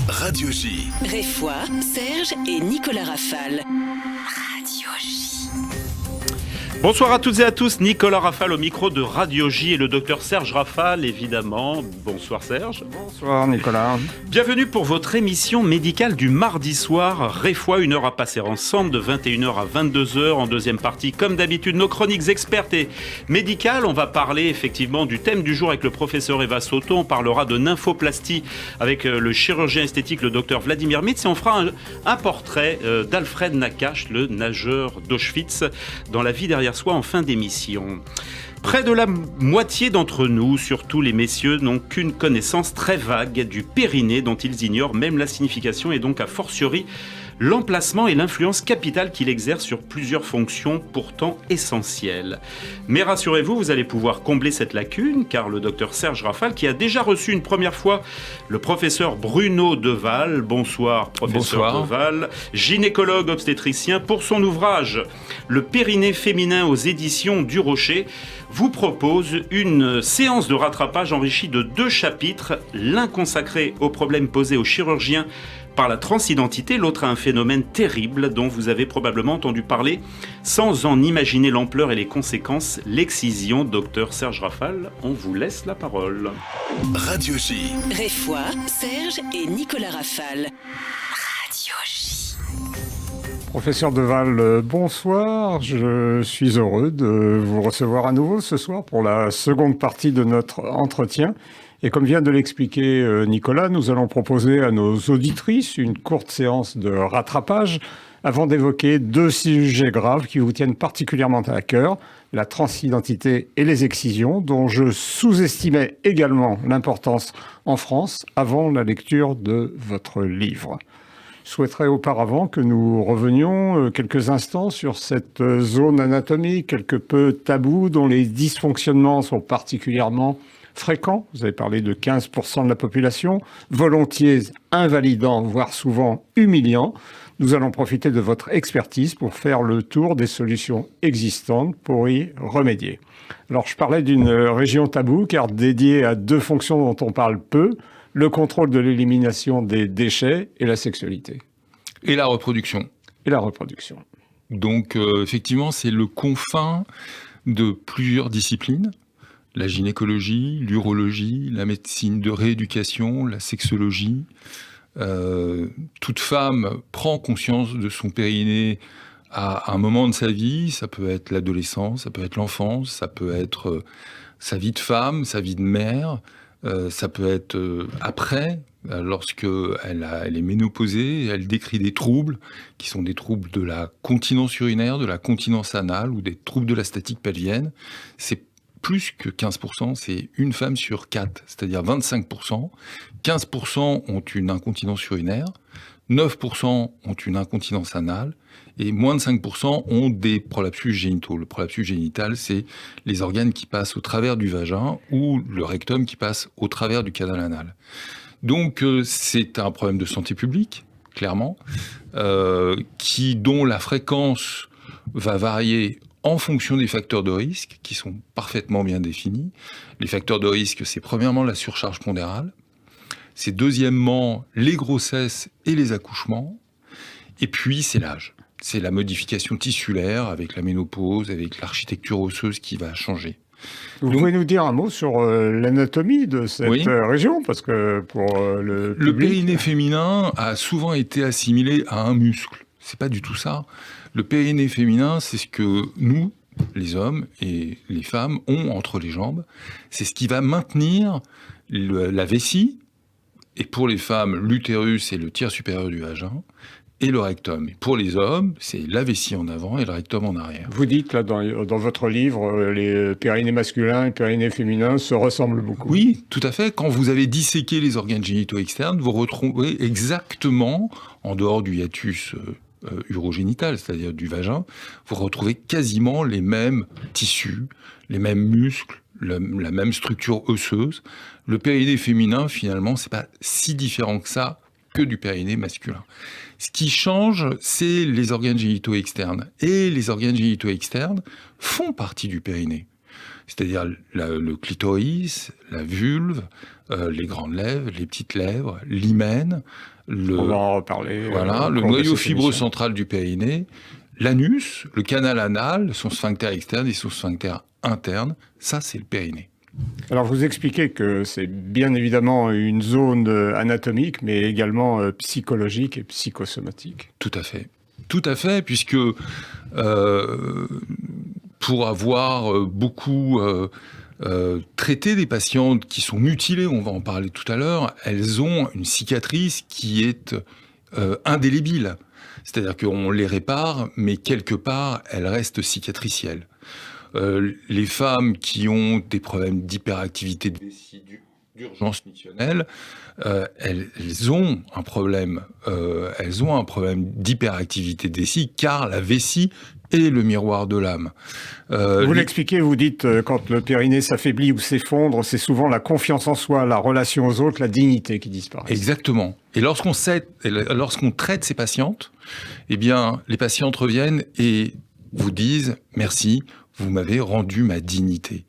Radio J. Réfoy, Serge et Nicolas Rafale. Radio J. Bonsoir à toutes et à tous, Nicolas Rafale au micro de Radio J et le docteur Serge Rafale, évidemment. Bonsoir Serge. Bonsoir Nicolas. Bienvenue pour votre émission médicale du mardi soir. Réfoy, 1 heure à passer ensemble, de 21h à 22h. En deuxième partie, comme d'habitude, nos chroniques expertes et médicales. On va parler effectivement du thème du jour avec le professeur Eva Soto. On parlera de nymphoplastie avec le chirurgien esthétique, le docteur Vladimir Mitz. Et on fera un portrait d'Alfred Nakache, le nageur d'Auschwitz, dans la vie derrière soi en fin d'émission. Près de la moitié d'entre nous, surtout les messieurs, n'ont qu'une connaissance très vague du périnée dont ils ignorent même la signification et donc a fortiori l'emplacement et l'influence capitale qu'il exerce sur plusieurs fonctions pourtant essentielles. Mais rassurez-vous, vous allez pouvoir combler cette lacune car le docteur Serge Rafale, qui a déjà reçu une première fois le professeur Bruno Deval, bonsoir professeur Deval, gynécologue obstétricien, pour son ouvrage Le périnée féminin aux éditions du Rocher, vous propose une séance de rattrapage enrichie de 2 chapitres, l'un consacré aux problèmes posés aux chirurgiens par la transidentité, l'autre à un phénomène terrible dont vous avez probablement entendu parler sans en imaginer l'ampleur et les conséquences, l'excision. Docteur Serge Rafale, on vous laisse la parole. Radio J. Réfoy, Serge et Nicolas Rafale. Radio J. Professeur Deval, bonsoir. Je suis heureux de vous recevoir à nouveau ce soir pour la seconde partie de notre entretien. Et comme vient de l'expliquer Nicolas, nous allons proposer à nos auditrices une courte séance de rattrapage avant d'évoquer 2 sujets graves qui vous tiennent particulièrement à cœur, la transidentité et les excisions, dont je sous-estimais également l'importance en France avant la lecture de votre livre. Je souhaiterais auparavant que nous revenions quelques instants sur cette zone anatomique quelque peu taboue dont les dysfonctionnements sont particulièrement fréquents. Vous avez parlé de 15% de la population, volontiers invalidants, voire souvent humiliants. Nous allons profiter de votre expertise pour faire le tour des solutions existantes pour y remédier. Alors, je parlais d'une région taboue, car dédiée à 2 fonctions dont on parle peu, le contrôle de l'élimination des déchets et la sexualité. Et la reproduction. Et la reproduction. Donc, effectivement, c'est le confin de plusieurs disciplines. La gynécologie, l'urologie, la médecine de rééducation, la sexologie. Toute femme prend conscience de son périnée à un moment de sa vie. Ça peut être l'adolescence, ça peut être l'enfance, ça peut être sa vie de femme, sa vie de mère. Ça peut être après, lorsque elle est ménopausée, elle décrit des troubles qui sont des troubles de la continence urinaire, de la continence anale ou des troubles de la statique pelvienne. C'est plus que 15%, c'est une femme sur 4, c'est-à-dire 25%. 15% ont une incontinence urinaire, 9% ont une incontinence anale, et moins de 5% ont des prolapsus génitaux. Le prolapsus génital, c'est les organes qui passent au travers du vagin ou le rectum qui passe au travers du canal anal. Donc c'est un problème de santé publique, clairement, dont la fréquence va varier en fonction des facteurs de risque, qui sont parfaitement bien définis. Les facteurs de risque, c'est premièrement la surcharge pondérale, c'est deuxièmement les grossesses et les accouchements, et puis c'est l'âge. C'est la modification tissulaire avec la ménopause, avec l'architecture osseuse qui va changer. Vous pouvez nous dire un mot sur l'anatomie de cette région, parce que pour le périnée féminin a souvent été assimilé à un muscle. C'est pas du tout ça. Le périnée féminin, c'est ce que nous, les hommes et les femmes, ont entre les jambes. C'est ce qui va maintenir la vessie, et pour les femmes, l'utérus et le tiers supérieur du vagin, et le rectum. Et pour les hommes, c'est la vessie en avant et le rectum en arrière. Vous dites là dans votre livre, les périnées masculins et les périnées féminins se ressemblent beaucoup. Oui, tout à fait. Quand vous avez disséqué les organes génitaux externes, vous retrouvez exactement, en dehors du hiatus urogénital, c'est-à-dire du vagin, vous retrouvez quasiment les mêmes tissus, les mêmes muscles, la même structure osseuse. Le périnée féminin, finalement, c'est pas si différent que ça que du périnée masculin. Ce qui change, c'est les organes génitaux externes. Et les organes génitaux externes font partie du périnée. c'est-à-dire le clitoris, la vulve, les grandes lèvres, les petites lèvres, l'hymen, On va en reparler. voilà, le noyau fibreux central du périnée, l'anus, le canal anal, son sphincter externe et son sphincter interne. Ça, c'est le périnée. Alors, vous expliquez que c'est bien évidemment une zone anatomique, mais également psychologique et psychosomatique. Tout à fait. Tout à fait, puisque pour avoir beaucoup traité des patientes qui sont mutilées, on va en parler tout à l'heure, elles ont une cicatrice qui est indélébile. C'est-à-dire qu'on les répare, mais quelque part, elles restent cicatricielles. Les femmes qui ont des problèmes d'hyperactivité de vessie, d'urgence missionnelle, elles ont un problème d'hyperactivité de vessie, car la vessie est le miroir de l'âme. Vous l'expliquez, vous dites quand le périnée s'affaiblit ou s'effondre, c'est souvent la confiance en soi, la relation aux autres, la dignité qui disparaît. Exactement. Et lorsqu'on traite ces patientes, eh bien, les patientes reviennent et vous disent « merci ». Vous m'avez rendu ma dignité.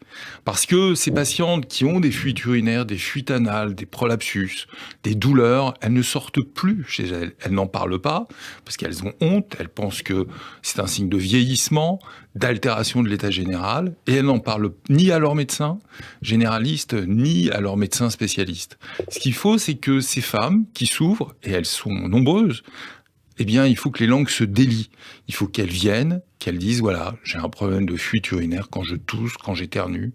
Parce que ces patientes qui ont des fuites urinaires, des fuites anales, des prolapsus, des douleurs, elles ne sortent plus chez elles. Elles n'en parlent pas parce qu'elles ont honte, elles pensent que c'est un signe de vieillissement, d'altération de l'état général, et elles n'en parlent ni à leur médecin généraliste, ni à leur médecin spécialiste. Ce qu'il faut, c'est que ces femmes qui souffrent, et elles sont nombreuses, eh bien, il faut que les langues se délient. Il faut qu'elles viennent, qu'elles disent, voilà, j'ai un problème de fuite urinaire quand je tousse, quand j'éternue,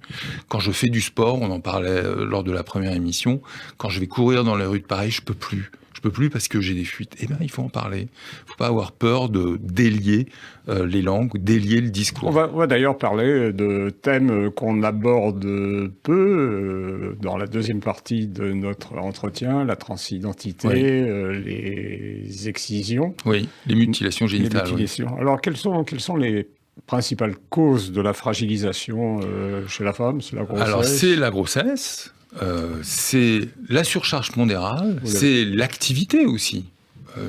quand je fais du sport, on en parlait lors de la première émission, quand je vais courir dans les rues de Paris, je peux plus. Je peux plus parce que j'ai des fuites. Eh bien, il faut en parler. Il ne faut pas avoir peur de délier les langues, délier le discours. On va d'ailleurs parler de thèmes qu'on aborde peu dans la deuxième partie de notre entretien, la transidentité, oui. Les excisions. Oui, les mutilations génitales. Les mutilations. Oui. Alors, quelles sont les principales causes de la fragilisation chez la femme? C'est la grossesse? Alors, c'est la grossesse. C'est la surcharge pondérale, c'est l'activité aussi.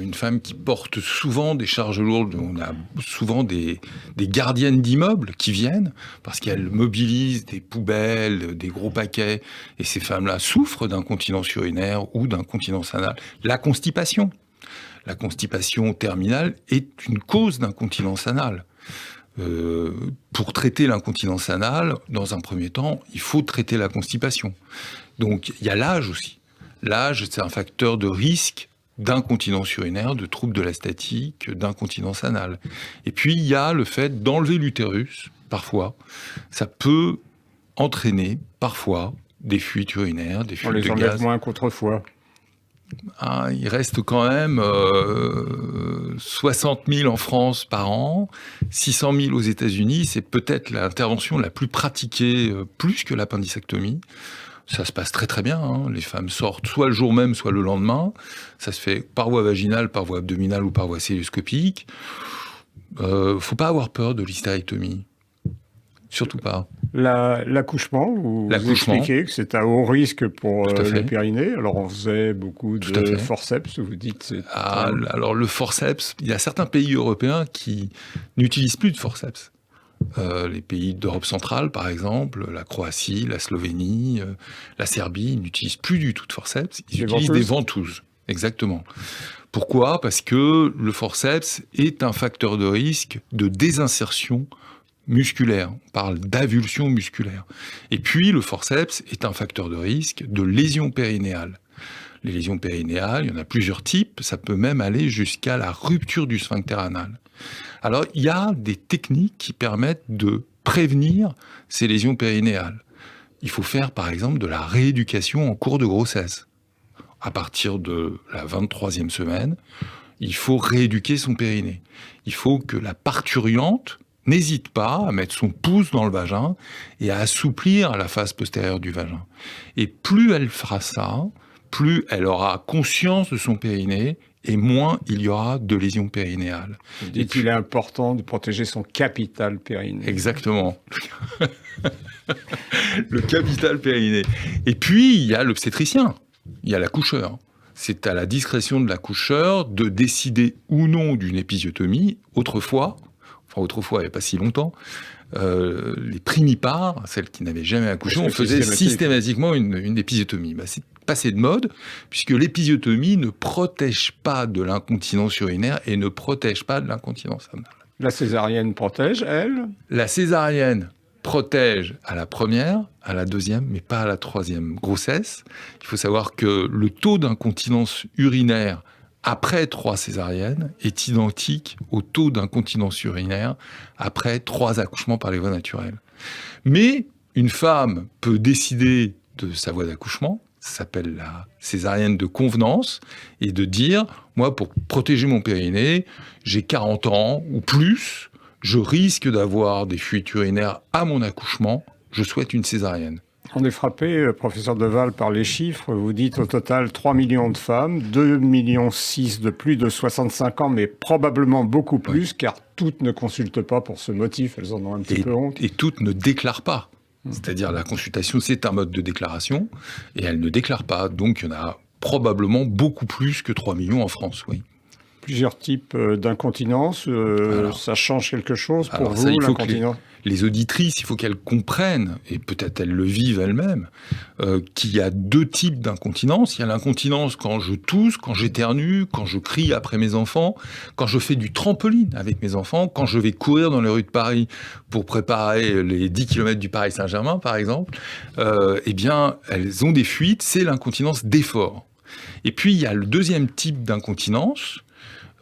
Une femme qui porte souvent des charges lourdes, on a souvent des gardiennes d'immeubles qui viennent parce qu'elles mobilisent des poubelles, des gros paquets, et ces femmes-là souffrent d'incontinence urinaire ou d'incontinence anale. La constipation terminale est une cause d'incontinence anale. Pour traiter l'incontinence anale, dans un premier temps, il faut traiter la constipation. Donc, il y a l'âge aussi. L'âge, c'est un facteur de risque d'incontinence urinaire, de troubles de la statique, d'incontinence anale. Et puis, il y a le fait d'enlever l'utérus, parfois. Ça peut entraîner, parfois, des fuites urinaires, des fuites de gaz. On les enlève moins qu'autrefois. Il reste quand même 60 000 en France par an, 600 000 aux États-Unis. C'est peut-être l'intervention la plus pratiquée, plus que l'appendicectomie. Ça se passe très très bien. Les femmes sortent soit le jour même, soit le lendemain. Ça se fait par voie vaginale, par voie abdominale ou par voie cœlioscopique. Faut pas avoir peur de l'hystérectomie. Surtout pas. L'accouchement, vous expliquez que c'est à haut risque pour le périnée. Alors, on faisait beaucoup de forceps, vous dites. Alors, le forceps, il y a certains pays européens qui n'utilisent plus de forceps. Les pays d'Europe centrale, par exemple, la Croatie, la Slovénie, la Serbie, n'utilisent plus du tout de forceps. Ils utilisent des ventouses. Exactement. Pourquoi ? Parce que le forceps est un facteur de risque de désinsertion musculaire. On parle d'avulsion musculaire. Et puis, le forceps est un facteur de risque de lésions périnéales. Les lésions périnéales, il y en a plusieurs types. Ça peut même aller jusqu'à la rupture du sphincter anal. Alors, il y a des techniques qui permettent de prévenir ces lésions périnéales. Il faut faire, par exemple, de la rééducation en cours de grossesse. À partir de la 23e semaine, il faut rééduquer son périnée. Il faut que la parturiente n'hésite pas à mettre son pouce dans le vagin et à assouplir la face postérieure du vagin. Et plus elle fera ça, plus elle aura conscience de son périnée et moins il y aura de lésions périnéales. Vous dites qu'il est important de protéger son capital périnée. Exactement. Le capital périnée. Et puis, il y a l'obstétricien, il y a l'accoucheur. C'est à la discrétion de l'accoucheur de décider ou non d'une épisiotomie. Autrefois, il n'y a pas si longtemps, les primipares, celles qui n'avaient jamais accouché, on faisait systématiquement une épisiotomie. C'est passé de mode, puisque l'épisiotomie ne protège pas de l'incontinence urinaire et ne protège pas de l'incontinence anale. La césarienne protège, elle ? La césarienne protège à la première, à la deuxième, mais pas à la troisième grossesse. Il faut savoir que le taux d'incontinence urinaire après 3 césariennes est identique au taux d'incontinence urinaire après 3 accouchements par les voies naturelles. Mais une femme peut décider de sa voie d'accouchement, ça s'appelle la césarienne de convenance, et de dire, moi, pour protéger mon périnée, j'ai 40 ans ou plus, je risque d'avoir des fuites urinaires à mon accouchement, je souhaite une césarienne. On est frappé, professeur Deval, par les chiffres. Vous dites au total 3 millions de femmes, 2,6 millions de plus de 65 ans, mais probablement beaucoup plus, car toutes ne consultent pas pour ce motif, elles en ont un petit peu honte. Et toutes ne déclarent pas. C'est-à-dire la consultation, c'est un mode de déclaration, et elles ne déclarent pas. Donc il y en a probablement beaucoup plus que 3 millions en France, oui. Plusieurs types d'incontinence, ça change quelque chose pour vous, l'incontinence ? Les auditrices, il faut qu'elles comprennent, et peut-être elles le vivent elles-mêmes, qu'il y a 2 types d'incontinence. Il y a l'incontinence quand je tousse, quand j'éternue, quand je crie après mes enfants, quand je fais du trampoline avec mes enfants, quand je vais courir dans les rues de Paris pour préparer les 10 km du Paris Saint-Germain, par exemple. Eh bien, elles ont des fuites, c'est l'incontinence d'effort. Et puis, il y a le deuxième type d'incontinence.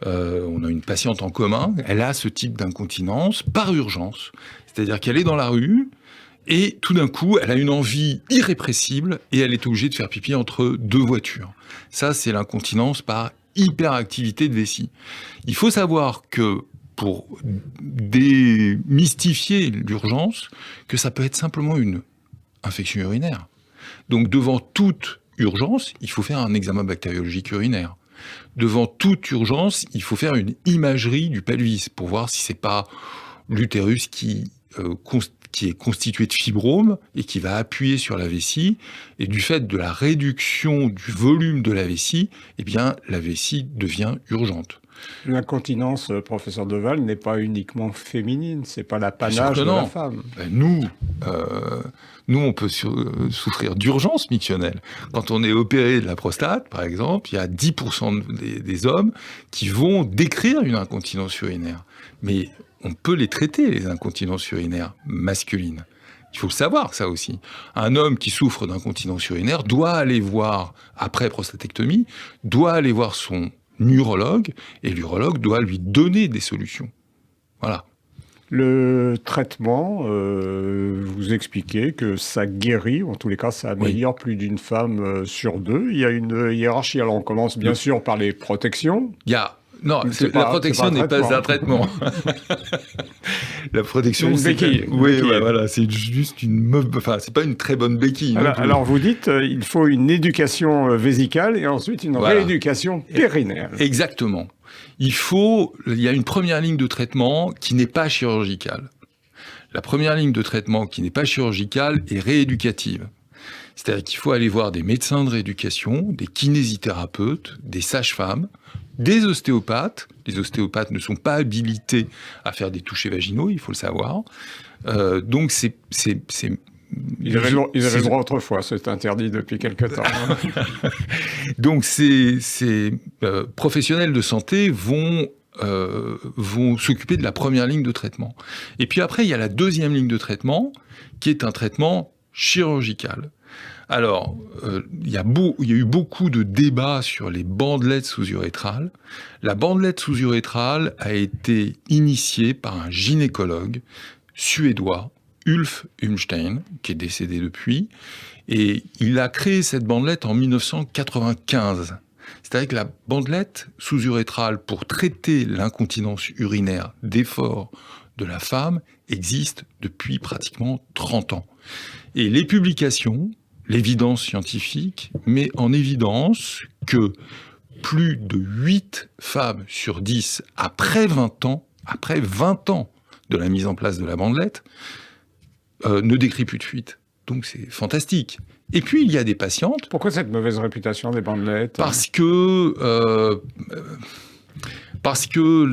On a une patiente en commun, elle a ce type d'incontinence par urgence. C'est-à-dire qu'elle est dans la rue et tout d'un coup, elle a une envie irrépressible et elle est obligée de faire pipi entre 2 voitures. Ça, c'est l'incontinence par hyperactivité de vessie. Il faut savoir que pour démystifier l'urgence, que ça peut être simplement une infection urinaire. Donc devant toute urgence, il faut faire un examen bactériologique urinaire. Devant toute urgence, il faut faire une imagerie du pelvis pour voir si c'est pas l'utérus qui est constitué de fibromes et qui va appuyer sur la vessie. Et du fait de la réduction du volume de la vessie, eh bien, la vessie devient urgente. L'incontinence, professeur Deval, n'est pas uniquement féminine, c'est pas l'apanage de la femme. Nous, on peut souffrir d'urgence mictionnelle. Quand on est opéré de la prostate, par exemple, il y a 10% des hommes qui vont décrire une incontinence urinaire. Mais on peut les traiter, les incontinences urinaires masculines. Il faut le savoir, ça aussi. Un homme qui souffre d'incontinence urinaire doit aller voir, après prostatectomie, doit aller voir son urologue, et l'urologue doit lui donner des solutions. Voilà. Le traitement, vous expliquez que ça guérit, en tous les cas ça améliore plus d'une femme sur 2. Il y a une hiérarchie, alors on commence bien sûr par les protections. La protection n'est pas un traitement. La protection, c'est une béquille. Voilà, c'est juste c'est pas une très bonne béquille. Alors vous dites, il faut une éducation vésicale et ensuite une rééducation périnaire. Exactement. Il y a une première ligne de traitement qui n'est pas chirurgicale. La première ligne de traitement qui n'est pas chirurgicale est rééducative. C'est-à-dire qu'il faut aller voir des médecins de rééducation, des kinésithérapeutes, des sages-femmes, des ostéopathes. Les ostéopathes ne sont pas habilités à faire des touchés vaginaux, il faut le savoir. Donc Ils avaient le droit autrefois, c'est interdit depuis quelque temps. Donc ces professionnels de santé vont s'occuper de la première ligne de traitement. Et puis après, il y a la deuxième ligne de traitement, qui est un traitement chirurgical. Alors, il y a eu beaucoup de débats sur les bandelettes sous-urétrales. La bandelette sous-urétrale a été initiée par un gynécologue suédois, Ulf Umstein, qui est décédé depuis, et il a créé cette bandelette en 1995. C'est-à-dire que la bandelette sous-urétrale pour traiter l'incontinence urinaire d'effort de la femme existe depuis pratiquement 30 ans. Et les publications, l'évidence scientifique met en évidence que plus de 8 femmes sur 10, après 20 ans de la mise en place de la bandelette, ne décrit plus de fuite. Donc c'est fantastique. Et puis il y a des patientes... Pourquoi cette mauvaise réputation des bandelettes ? Parce que parce que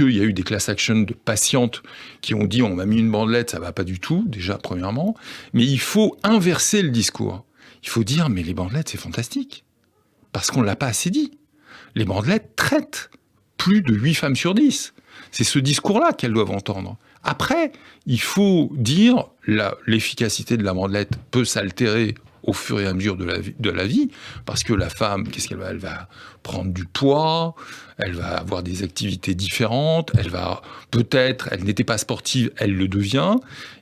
il y a eu des class actions de patientes qui ont dit on m'a mis une bandelette, ça va pas du tout, déjà premièrement. Mais il faut inverser le discours. Il faut dire mais les bandelettes c'est fantastique parce qu'on l'a pas assez dit. Les bandelettes traitent plus de 8 femmes sur 10. C'est ce discours-là qu'elles doivent entendre. Après, il faut dire l'efficacité de la bandelette peut s'altérer au fur et à mesure de la vie, parce que la femme, qu'est-ce qu'elle va ? Elle va prendre du poids, elle va avoir des activités différentes, elle n'était pas sportive, elle le devient,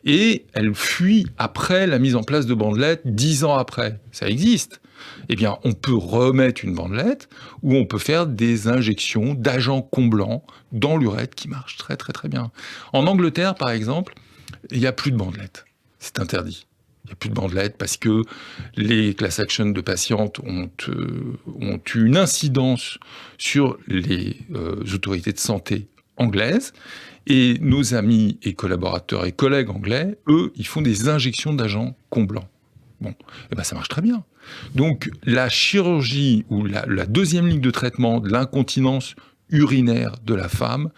et elle fuit après la mise en place de bandelettes 10 ans après. Ça existe. Eh bien, on peut remettre une bandelette ou on peut faire des injections d'agents comblants dans l'urètre qui marchent très très très bien. En Angleterre, par exemple, il n'y a plus de bandelettes. C'est interdit. Il n'y a plus de bandelettes parce que les class actions de patientes ont eu une incidence sur les autorités de santé anglaises. Et nos amis et collaborateurs et collègues anglais, eux, ils font des injections d'agents comblants. Bon, eh ben ça marche très bien. Donc la chirurgie ou la deuxième ligne de traitement de l'incontinence urinaire de la femme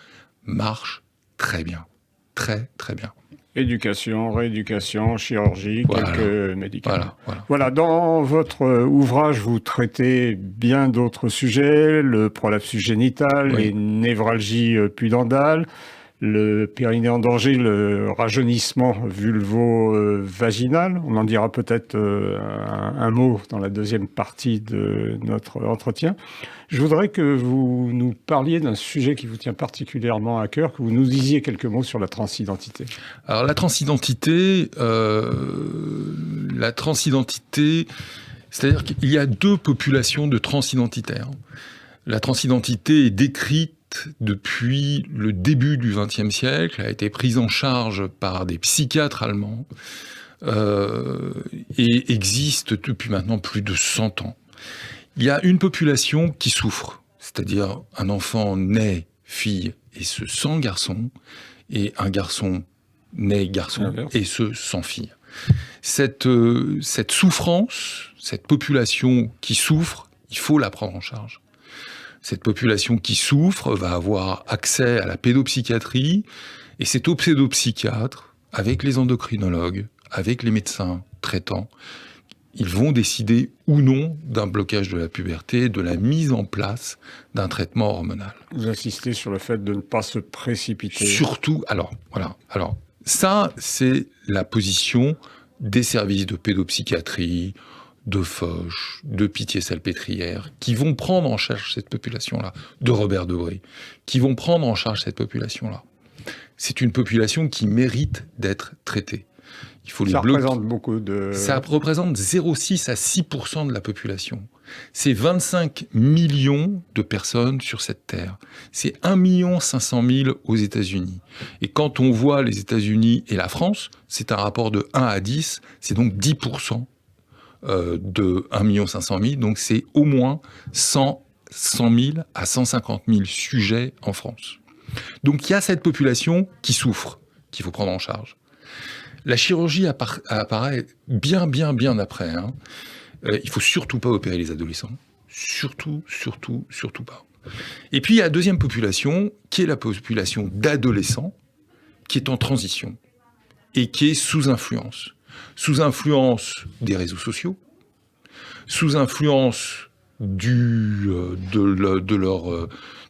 marche très bien. Très, très bien. Éducation, rééducation, chirurgie, quelques médicaments. Voilà. Dans votre ouvrage, vous traitez bien d'autres sujets, le prolapsus génital, les névralgies pudendales, le périnée en danger, le rajeunissement vulvo-vaginal. On en dira peut-être un mot dans la deuxième partie de notre entretien. Je voudrais que vous nous parliez d'un sujet qui vous tient particulièrement à cœur, que vous nous disiez quelques mots sur la transidentité. Alors la transidentité, c'est-à-dire qu'il y a deux populations de transidentitaires. La transidentité est décrite depuis le début du XXe siècle, a été prise en charge par des psychiatres allemands et existe depuis maintenant plus de 100 ans. Il y a une population qui souffre, c'est-à-dire un enfant naît fille et se sent garçon, et un garçon naît garçon et se sent fille. Cette souffrance, cette population qui souffre, il faut la prendre en charge. Cette population qui souffre va avoir accès à la pédopsychiatrie, et c'est au pédopsychiatre, avec les endocrinologues, avec les médecins traitants, ils vont décider ou non d'un blocage de la puberté, de la mise en place d'un traitement hormonal. Vous insistez sur le fait de ne pas se précipiter. Surtout, alors ça, c'est la position des services de pédopsychiatrie, de Foch, de Pitié-Salpêtrière, qui vont prendre en charge cette population-là, de Robert Debré, qui vont prendre en charge cette population-là. C'est une population qui mérite d'être traitée. Il faut ça représente beaucoup de... Ça représente 0,6 à 6% de la population. C'est 25 millions de personnes sur cette terre. C'est 1 500 000 aux États-Unis. Et quand on voit les États-Unis et la France, c'est un rapport de 1 à 10, c'est donc 10% de 1 500 000, donc c'est au moins 100 000 à 150 000 sujets en France. Donc il y a cette population qui souffre, qu'il faut prendre en charge. La chirurgie apparaît bien après. Il faut surtout pas opérer les adolescents. Surtout pas. Et puis il y a la deuxième population, qui est la population d'adolescents, qui est en transition et qui est sous influence. Sous influence des réseaux sociaux, sous influence de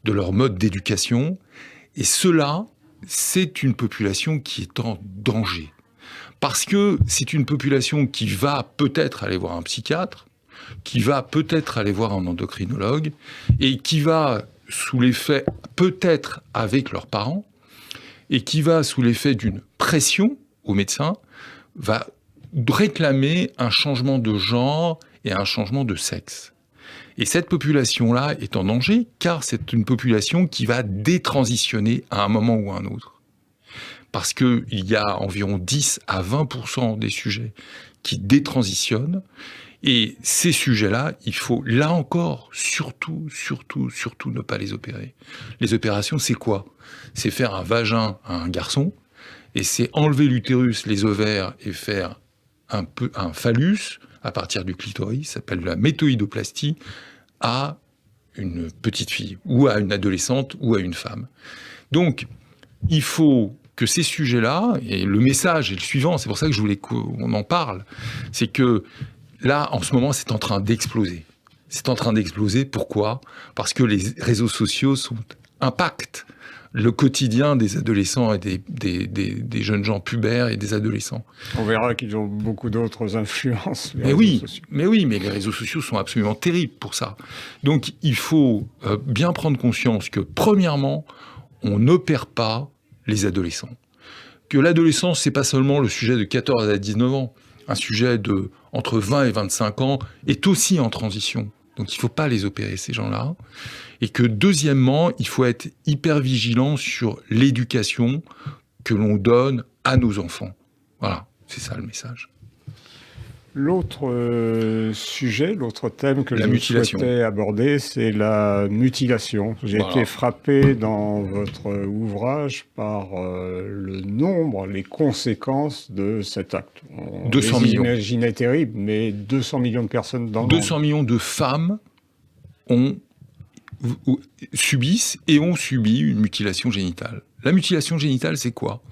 leur mode d'éducation. Et cela, c'est une population qui est en danger. Parce que c'est une population qui va peut-être aller voir un psychiatre, qui va peut-être aller voir un endocrinologue, et qui va, sous l'effet, peut-être avec leurs parents, et qui va, sous l'effet d'une pression au médecin, va réclamer un changement de genre et un changement de sexe. Et cette population-là est en danger, car c'est une population qui va détransitionner à un moment ou à un autre. Parce qu'il y a environ 10 à 20% des sujets qui détransitionnent, et ces sujets-là, il faut, là encore, surtout ne pas les opérer. Les opérations, c'est quoi ? C'est faire un vagin à un garçon, et c'est enlever l'utérus, les ovaires, et faire un phallus à partir du clitoris, ça s'appelle la métoïdoplastie, à une petite fille, ou à une adolescente, ou à une femme. Donc, il faut que ces sujets-là, et le message est le suivant, c'est pour ça que je voulais qu'on en parle, c'est que là, en ce moment, c'est en train d'exploser. C'est en train d'exploser, pourquoi ? Parce que les réseaux sociaux impactent le quotidien des adolescents et des jeunes gens pubères et des adolescents. On verra qu'ils ont beaucoup d'autres influences. Mais oui, mais les réseaux sociaux sont absolument terribles pour ça. Donc, il faut bien prendre conscience que, premièrement, on n'opère pas les adolescents. Que l'adolescence, c'est pas seulement le sujet de 14 à 19 ans. Un sujet de entre 20 et 25 ans est aussi en transition. Donc, il ne faut pas les opérer, ces gens-là. Et que, deuxièmement, il faut être hyper vigilant sur l'éducation que l'on donne à nos enfants. Voilà, c'est ça le message. L'autre sujet, l'autre thème que je souhaitais aborder, c'est la mutilation. J'ai été frappé dans votre ouvrage par le nombre, les conséquences de cet acte. 200 millions. Imaginez terrible, mais 200 millions de personnes dans le monde. 200 millions de femmes subissent et ont subi une mutilation génitale. La mutilation génitale, c'est quoi ?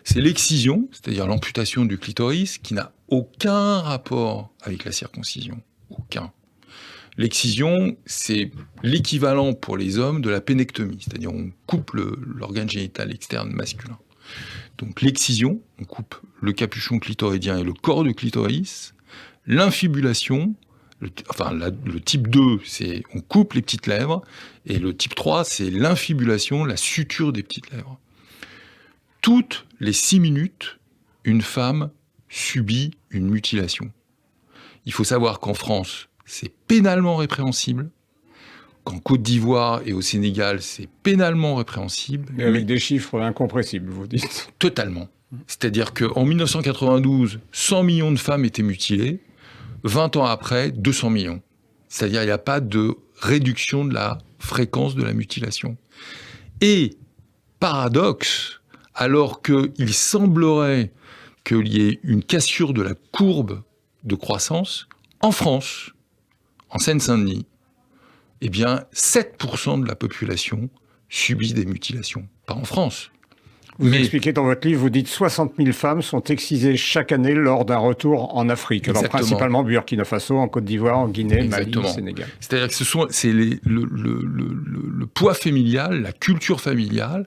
C'est l'excision, c'est-à-dire l'amputation du clitoris, qui n'a aucun rapport avec la circoncision. Aucun. L'excision, c'est l'équivalent pour les hommes de la pénectomie, c'est-à-dire on coupe l'organe génital externe masculin. Donc l'excision, on coupe le capuchon clitoridien et le corps du clitoris. L'infibulation, le type 2, c'est on coupe les petites lèvres, et le type 3, c'est l'infibulation, la suture des petites lèvres. Toutes les 6 minutes, une femme subit une mutilation. Il faut savoir qu'en France, c'est pénalement répréhensible, qu'en Côte d'Ivoire et au Sénégal, c'est pénalement répréhensible. Mais avec des chiffres incompressibles, vous dites. Totalement. C'est-à-dire qu'en 1992, 100 millions de femmes étaient mutilées, 20 ans après, 200 millions. C'est-à-dire qu'il n'y a pas de réduction de la fréquence de la mutilation. Et, paradoxe, alors qu'il semblerait qu'il y ait une cassure de la courbe de croissance, en France, en Seine-Saint-Denis, eh bien, 7% de la population subit des mutilations. Pas en France. Vous expliquez dans votre livre, vous dites 60 000 femmes sont excisées chaque année lors d'un retour en Afrique. Alors principalement Burkina Faso, en Côte d'Ivoire, en Guinée, Mali, au Sénégal. C'est-à-dire que c'est le poids familial, la culture familiale,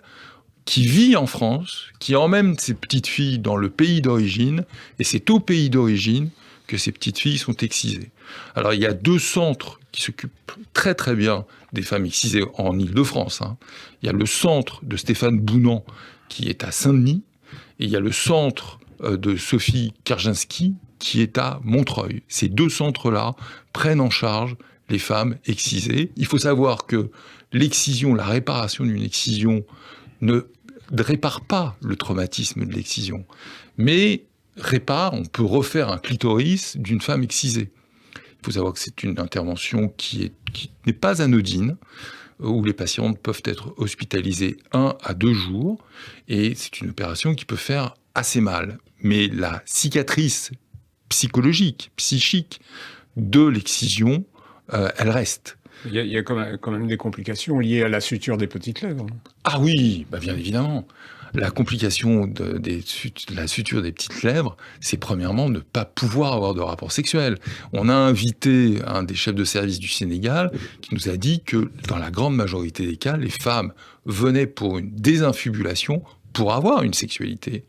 qui vit en France, qui emmène ses petites filles dans le pays d'origine, et c'est au pays d'origine que ces petites filles sont excisées. Alors il y a 2 centres qui s'occupent très très bien des femmes excisées en Île-de-France. Il y a le centre de Stéphane Bounan, qui est à Saint-Denis, et il y a le centre de Sophie Kerzinski, qui est à Montreuil. Ces 2 centres-là prennent en charge les femmes excisées. Il faut savoir que l'excision, la réparation d'une excision, ne répare pas le traumatisme de l'excision, mais on peut refaire un clitoris d'une femme excisée. Il faut savoir que c'est une intervention qui n'est pas anodine, où les patientes peuvent être hospitalisées 1 à 2 jours, et c'est une opération qui peut faire assez mal. Mais la cicatrice psychologique, psychique de l'excision, elle reste. Il y a quand même des complications liées à la suture des petites lèvres. Ah oui, bien évidemment. La complication de la suture des petites lèvres, c'est premièrement ne pas pouvoir avoir de rapport sexuel. On a invité un des chefs de service du Sénégal qui nous a dit que dans la grande majorité des cas, les femmes venaient pour une désinfibulation pour avoir une sexualité.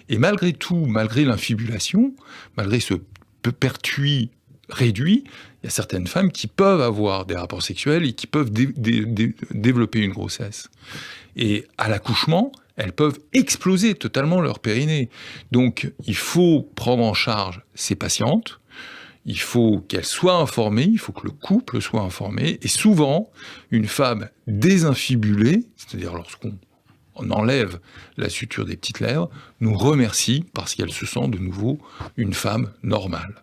Et malgré tout, malgré l'infibulation, malgré ce pertuis réduit, il y a certaines femmes qui peuvent avoir des rapports sexuels et qui peuvent développer une grossesse. Et à l'accouchement, elles peuvent exploser totalement leur périnée. Donc, il faut prendre en charge ces patientes, il faut qu'elles soient informées, il faut que le couple soit informé, et souvent, une femme désinfibulée, c'est-à-dire lorsqu'on enlève la suture des petites lèvres, nous remercie parce qu'elle se sent de nouveau une femme normale.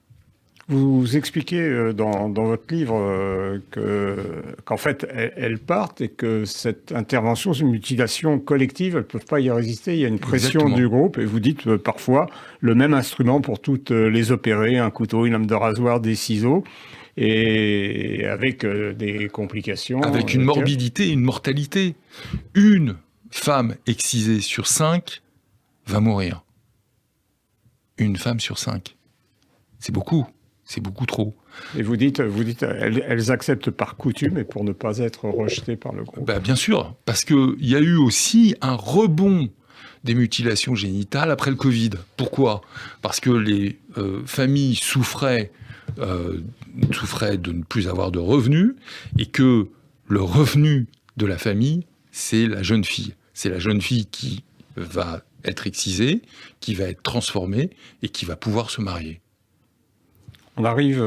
Vous expliquez dans votre livre qu'en fait, elles partent et que cette intervention, cette mutilation collective, elles ne peuvent pas y résister. Il y a une pression Exactement. Du groupe. Et vous dites parfois le même instrument pour toutes les opérer, un couteau, une lame de rasoir, des ciseaux. Et avec des complications. Avec une morbidité et une mortalité. Une femme excisée sur 5 va mourir. Une femme sur 5. C'est beaucoup trop. Et vous dites elles acceptent par coutume et pour ne pas être rejetées par le groupe. Bien sûr, parce qu'il y a eu aussi un rebond des mutilations génitales après le Covid. Pourquoi ? Parce que les familles souffraient de ne plus avoir de revenus et que le revenu de la famille, c'est la jeune fille. C'est la jeune fille qui va être excisée, qui va être transformée et qui va pouvoir se marier. On arrive,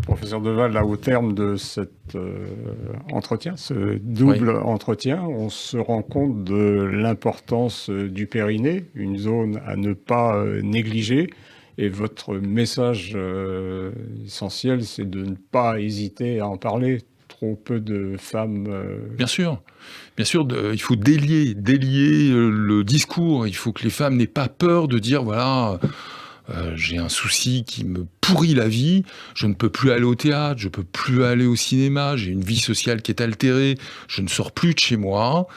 professeur Deval, là, au terme de cet entretien, ce double entretien. On se rend compte de l'importance du périnée, une zone à ne pas négliger. Et votre message essentiel, c'est de ne pas hésiter à en parler. Trop peu de femmes... Bien sûr, il faut délier le discours. Il faut que les femmes n'aient pas peur de dire, voilà... j'ai un souci qui me pourrit la vie, je ne peux plus aller au théâtre, je ne peux plus aller au cinéma, j'ai une vie sociale qui est altérée, je ne sors plus de chez moi,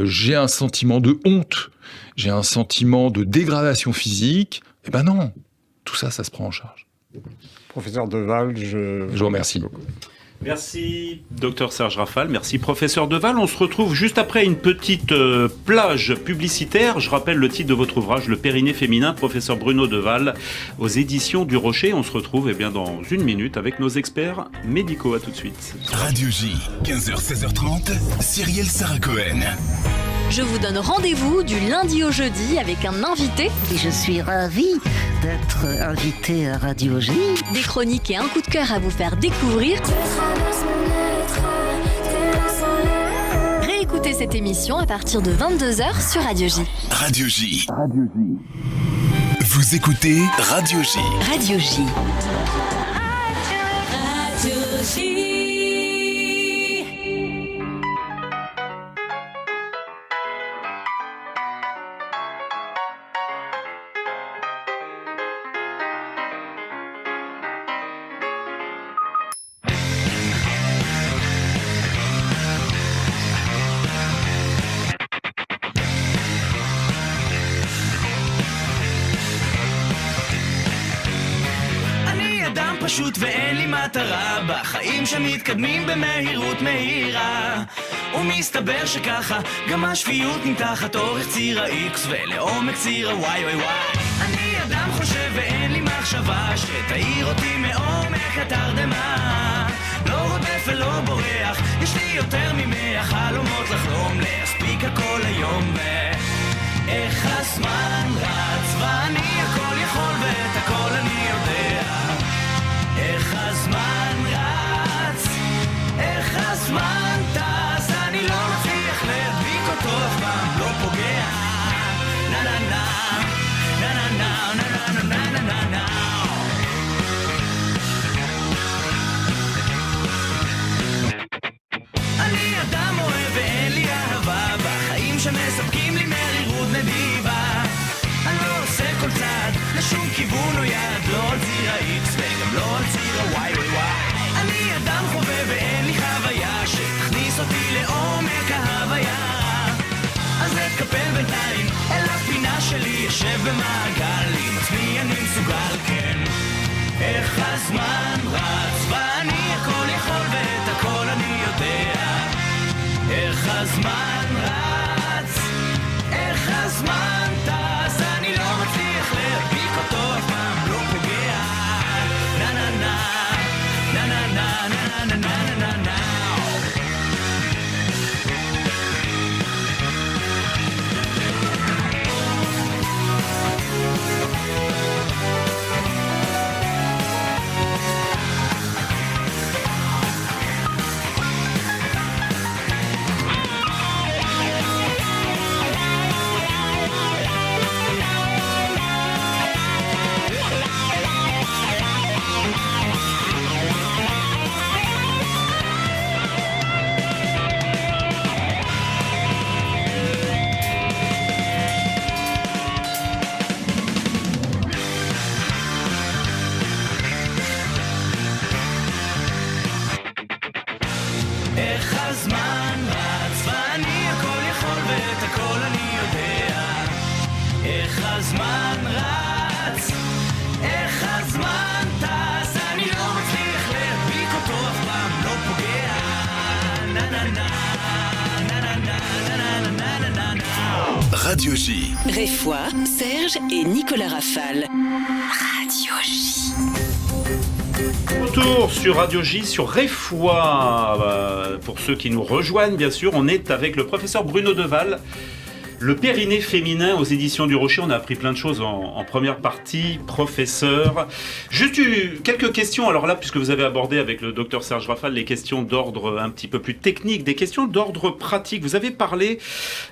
j'ai un sentiment de honte, j'ai un sentiment de dégradation physique. Eh ben non, tout ça, ça se prend en charge. Professeur Deval, je vous remercie beaucoup. Merci, docteur Serge Rafal. Merci, professeur Deval. On se retrouve juste après une petite plage publicitaire. Je rappelle le titre de votre ouvrage, Le périnée féminin, professeur Bruno Deval, aux éditions du Rocher. On se retrouve dans une minute avec nos experts médicaux. À tout de suite. Radio J, 15h-16h30, Cyrielle Sarah Cohen. Je vous donne rendez-vous du lundi au jeudi avec un invité. Et je suis ravie d'être invitée à Radio J. Des chroniques et un coup de cœur à vous faire découvrir. Réécoutez cette émission à partir de 22h sur Radio J. Radio J. Vous écoutez Radio J. Radio J. Radio J. פשוט ואין לי מטרה בחיים שמתקדמים במהירות מהירה ומסתבר שככה גם השפיות נמתחת אורך ציר ה-X ולעומק ציר ה-Y וואי וואי אני אדם חושב ואין לי מחשבה שתאיר אותי מעומק התרדמה לא רודף ולא בורח יש לי יותר מ100 חלומות לחלום להספיק הכל היום ואיך הזמן רץ ואני הכל יכול ואת הכל אני יודע איך הזמן רץ, איך הזמן טס, אני לא מצליח להדביק אותו אף פעם, לא פוגע. נה נה נה, נה נה נה, נה נה נה נה נה. אני אדם אוהב ואין לי אהבה, בחיים שמספקים לי מרירות נדיבה. אני לא עושה כל צעד, לשום כיוון או יד, לא על ציר ה-X וגם לא על ציר ה-Y וואי וואי. אני אדם חווה ואין לי חוויה שתכניס אותי לעומק ההוויה. אז אתקפל בינתיים אל הפינה שלי, יושב במעגל עם עצמי אני מסוגל, כן. איך הזמן רץ ואני הכל יכול ואת הכל אני יודע. איך הזמן רץ, איך הזמן טס, אני לא מצליח להדביק אותו אף פעם, לא פוגע. נה נה נה, נה נה נה נה נה נה נה נה. Radio J. Réfoy, Serge et Nicolas Rafale. Radio J. Retour sur Radio J, sur Réfoy. Pour ceux qui nous rejoignent, bien sûr, on est avec le professeur Bruno Deval. Le périnée féminin aux éditions du Rocher, on a appris plein de choses en première partie, professeur. Juste quelques questions, alors là, puisque vous avez abordé avec le docteur Serge Rafale les questions d'ordre un petit peu plus technique, des questions d'ordre pratique. Vous avez parlé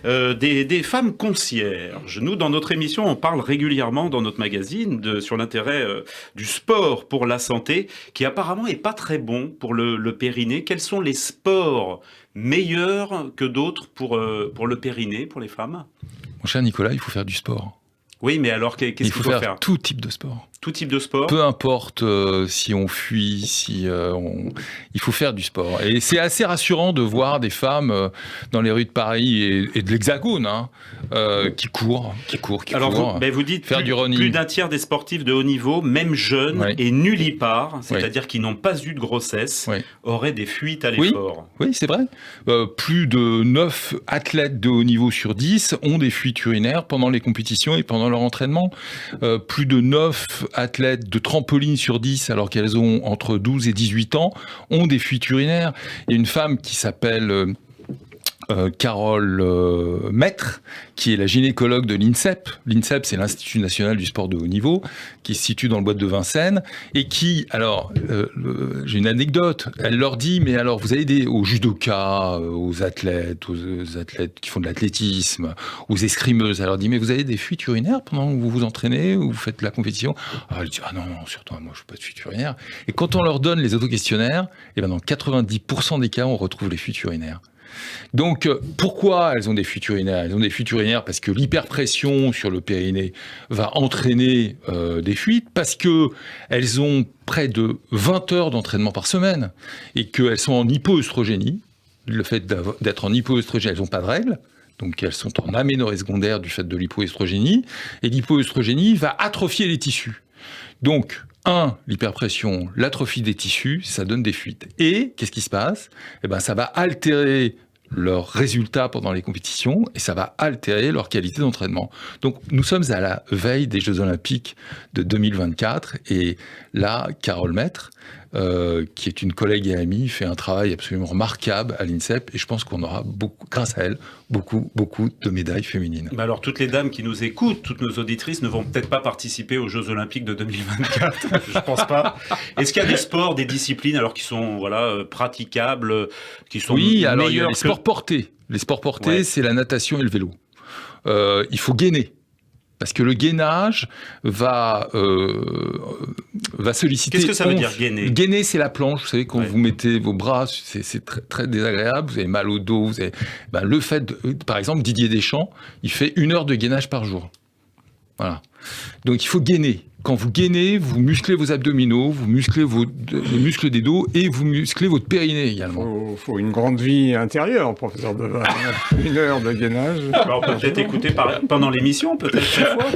des femmes concierges. Nous, dans notre émission, on parle régulièrement dans notre magazine sur l'intérêt du sport pour la santé, qui apparemment est pas très bon pour le périnée. Quels sont les sports meilleurs que d'autres pour le périnée, pour les femmes? Mon cher Nicolas, il faut faire du sport. Oui, mais alors qu'est-ce qu'il faut faire? Tout type de sport. Tout type de sport. Peu importe si on fuit, il faut faire du sport. Et c'est assez rassurant de voir des femmes dans les rues de Paris et de l'Hexagone qui courent. Alors vous dites faire du running. Plus d'un tiers des sportifs de haut niveau, même jeunes et nullipares, c'est-à-dire qui n'ont pas eu de grossesse, auraient des fuites à l'effort. Oui, c'est vrai. Plus de 9 athlètes de haut niveau sur 10 ont des fuites urinaires pendant les compétitions et pendant leur entraînement. Plus de 9 athlètes de trampoline sur 10, alors qu'elles ont entre 12 et 18 ans, ont des fuites urinaires. Il y a une femme qui s'appelle Carole Maître, qui est la gynécologue de l'INSEP. L'INSEP, c'est l'Institut national du sport de haut niveau, qui se situe dans le bois de Vincennes, et qui, alors, j'ai une anecdote, elle leur dit, mais alors, vous avez aux judokas, aux athlètes qui font de l'athlétisme, aux escrimeuses, elle leur dit, mais vous avez des fuites urinaires pendant que vous vous entraînez, ou vous faites la compétition? Alors, elle dit, ah non, surtout, moi, je ne fais pas de fuites urinaires. Et quand on leur donne les autoquestionnaires, et ben dans 90% des cas, on retrouve les fuites urinaires. Donc, pourquoi elles ont des fuites urinaires? Elles ont des fuites urinaires parce que l'hyperpression sur le périnée va entraîner des fuites, parce qu'elles ont près de 20 heures d'entraînement par semaine et qu'elles sont en hypoœstrogénie. Le fait d'être en hypoœstrogénie, elles n'ont pas de règles. Donc, elles sont en aménorrhée secondaire du fait de l'hypoœstrogénie. Et l'hypoœstrogénie va atrophier les tissus. Donc, l'hyperpression, l'atrophie des tissus, ça donne des fuites. Et qu'est-ce qui se passe? Eh ben, ça va altérer leurs résultats pendant les compétitions et ça va altérer leur qualité d'entraînement. Donc, nous sommes à la veille des Jeux Olympiques de 2024 et là, Carole Maître, qui est une collègue et amie, fait un travail absolument remarquable à l'INSEP et je pense qu'on aura grâce à elle, beaucoup de médailles féminines. Bah alors, toutes les dames qui nous écoutent, toutes nos auditrices ne vont peut-être pas participer aux Jeux Olympiques de 2024, je pense pas. Est-ce qu'il y a des sports, des disciplines alors qui sont praticables, qui sont meilleurs? Alors il y a les sports portés. Les sports portés, c'est la natation et le vélo. Il faut gainer. Parce que le gainage va solliciter... Qu'est-ce que ça veut dire, gainer? Gainer, c'est la planche. Vous savez, quand vous mettez vos bras, c'est très, très désagréable. Vous avez mal au dos. Le fait par exemple, Didier Deschamps, il fait 1 heure de gainage par jour. Voilà. Donc, il faut gainer. Quand vous gainez, vous musclez vos abdominaux, vous musclez les muscles des dos et vous musclez votre périnée également. Il faut une grande vie intérieure, professeur Deval. 1 heure de gainage. Alors, on peut peut-être écouter pendant l'émission, peut-être cette fois.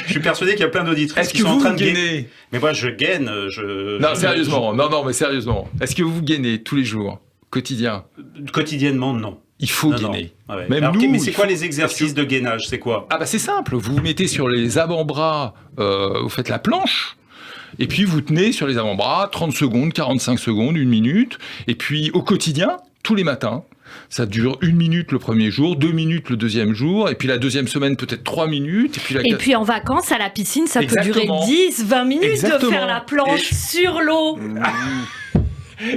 Je suis persuadé qu'il y a plein d'auditrices qui sont en train de gainer. Mais moi, je gaine. Mais sérieusement. Est-ce que vous gainez tous les jours, quotidien? Quotidiennement, non. Il faut gainer. Ah ouais. Mais c'est quoi les exercices de gainage? C'est quoi? C'est simple. Vous vous mettez sur les avant-bras, vous faites la planche, et puis vous tenez sur les avant-bras 30 secondes, 45 secondes, 1 minute. Et puis au quotidien, tous les matins, ça dure 1 minute le premier jour, 2 minutes le deuxième jour, et puis la deuxième semaine peut-être 3 minutes. Et puis en vacances, à la piscine, ça peut durer 10-20 minutes de faire la planche sur l'eau.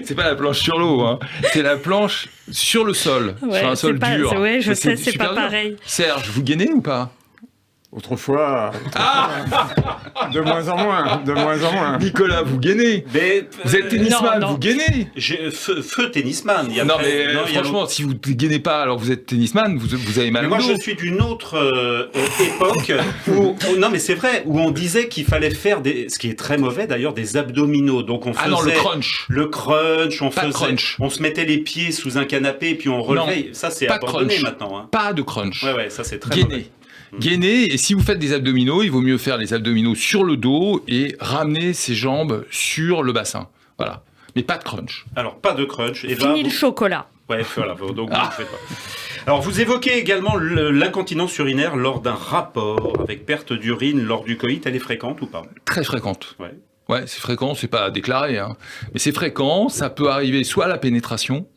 C'est pas la planche sur l'eau, hein. C'est la planche sur le sol, sur un sol dur. Ouais, je sais, c'est pas pareil. Serge, vous gainez ou pas? Autrefois, de moins en moins. Nicolas, vous gainez. Vous êtes tennisman, vous gainez. Feu tennisman. Franchement, si vous ne gainez pas, alors vous êtes tennisman, vous avez mal au dos. Moi, je suis d'une autre époque où, non, mais c'est vrai, où on disait qu'il fallait faire ce qui est très mauvais d'ailleurs, des abdominaux. Donc on faisait le crunch. Le crunch, on se mettait les pieds sous un canapé et puis on relevait. Ça, c'est abandonné maintenant. Hein. Pas de crunch. Ouais, ça c'est très mauvais. Gainer, et si vous faites des abdominaux, il vaut mieux faire les abdominaux sur le dos et ramener ses jambes sur le bassin. Voilà. Mais pas de crunch. Alors, pas de crunch. Fini le chocolat. Ouais, voilà, donc vous ne faites pas. Alors, vous évoquez également l'incontinence urinaire lors d'un rapport avec perte d'urine lors du coït. Elle est fréquente ou pas ? Très fréquente. Ouais, c'est fréquent, c'est pas déclaré, hein. Mais c'est fréquent, ça peut arriver soit à la pénétration,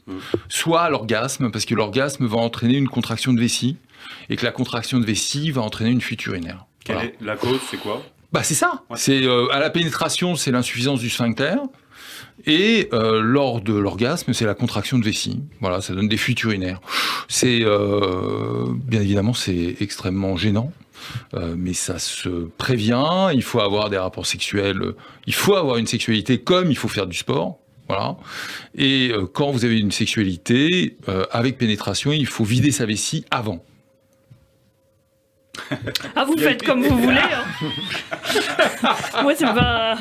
soit à l'orgasme, parce que l'orgasme va entraîner une contraction de vessie, et que la contraction de vessie va entraîner une fuite urinaire. Quelle est la cause, c'est quoi ? C'est ça. Ouais. C'est à la pénétration, c'est l'insuffisance du sphincter. Et lors de l'orgasme, c'est la contraction de vessie. Voilà, ça donne des fuites urinaires. C'est bien évidemment, c'est extrêmement gênant, mais ça se prévient. Il faut avoir des rapports sexuels. Il faut avoir une sexualité comme il faut faire du sport. Voilà. Et quand vous avez une sexualité avec pénétration, il faut vider sa vessie avant. Ah, vous faites comme vous voulez. Hein. Moi, c'est pas.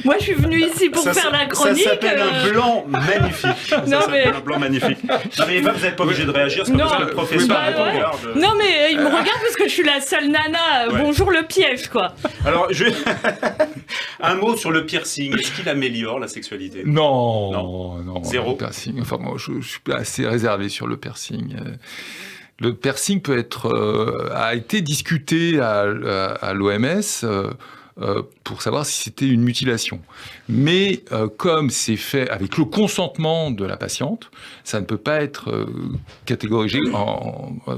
Moi, je suis venue ici pour faire la chronique. Ça s'appelle un blanc magnifique. Un blanc magnifique. Non, mais Eva, vous n'êtes pas obligé de réagir. C'est comme ça, le professeur regarde. Non, mais il me regarde parce que je suis la seule nana. Ouais. Bonjour le piège, quoi. Alors, un mot sur le piercing. Est-ce qu'il améliore la sexualité ? Non. Zéro. Le piercing. Enfin, moi, je suis assez réservé sur le piercing. Le piercing a été discuté à l'OMS pour savoir si c'était une mutilation. Mais comme c'est fait avec le consentement de la patiente, ça ne peut pas être catégorisé,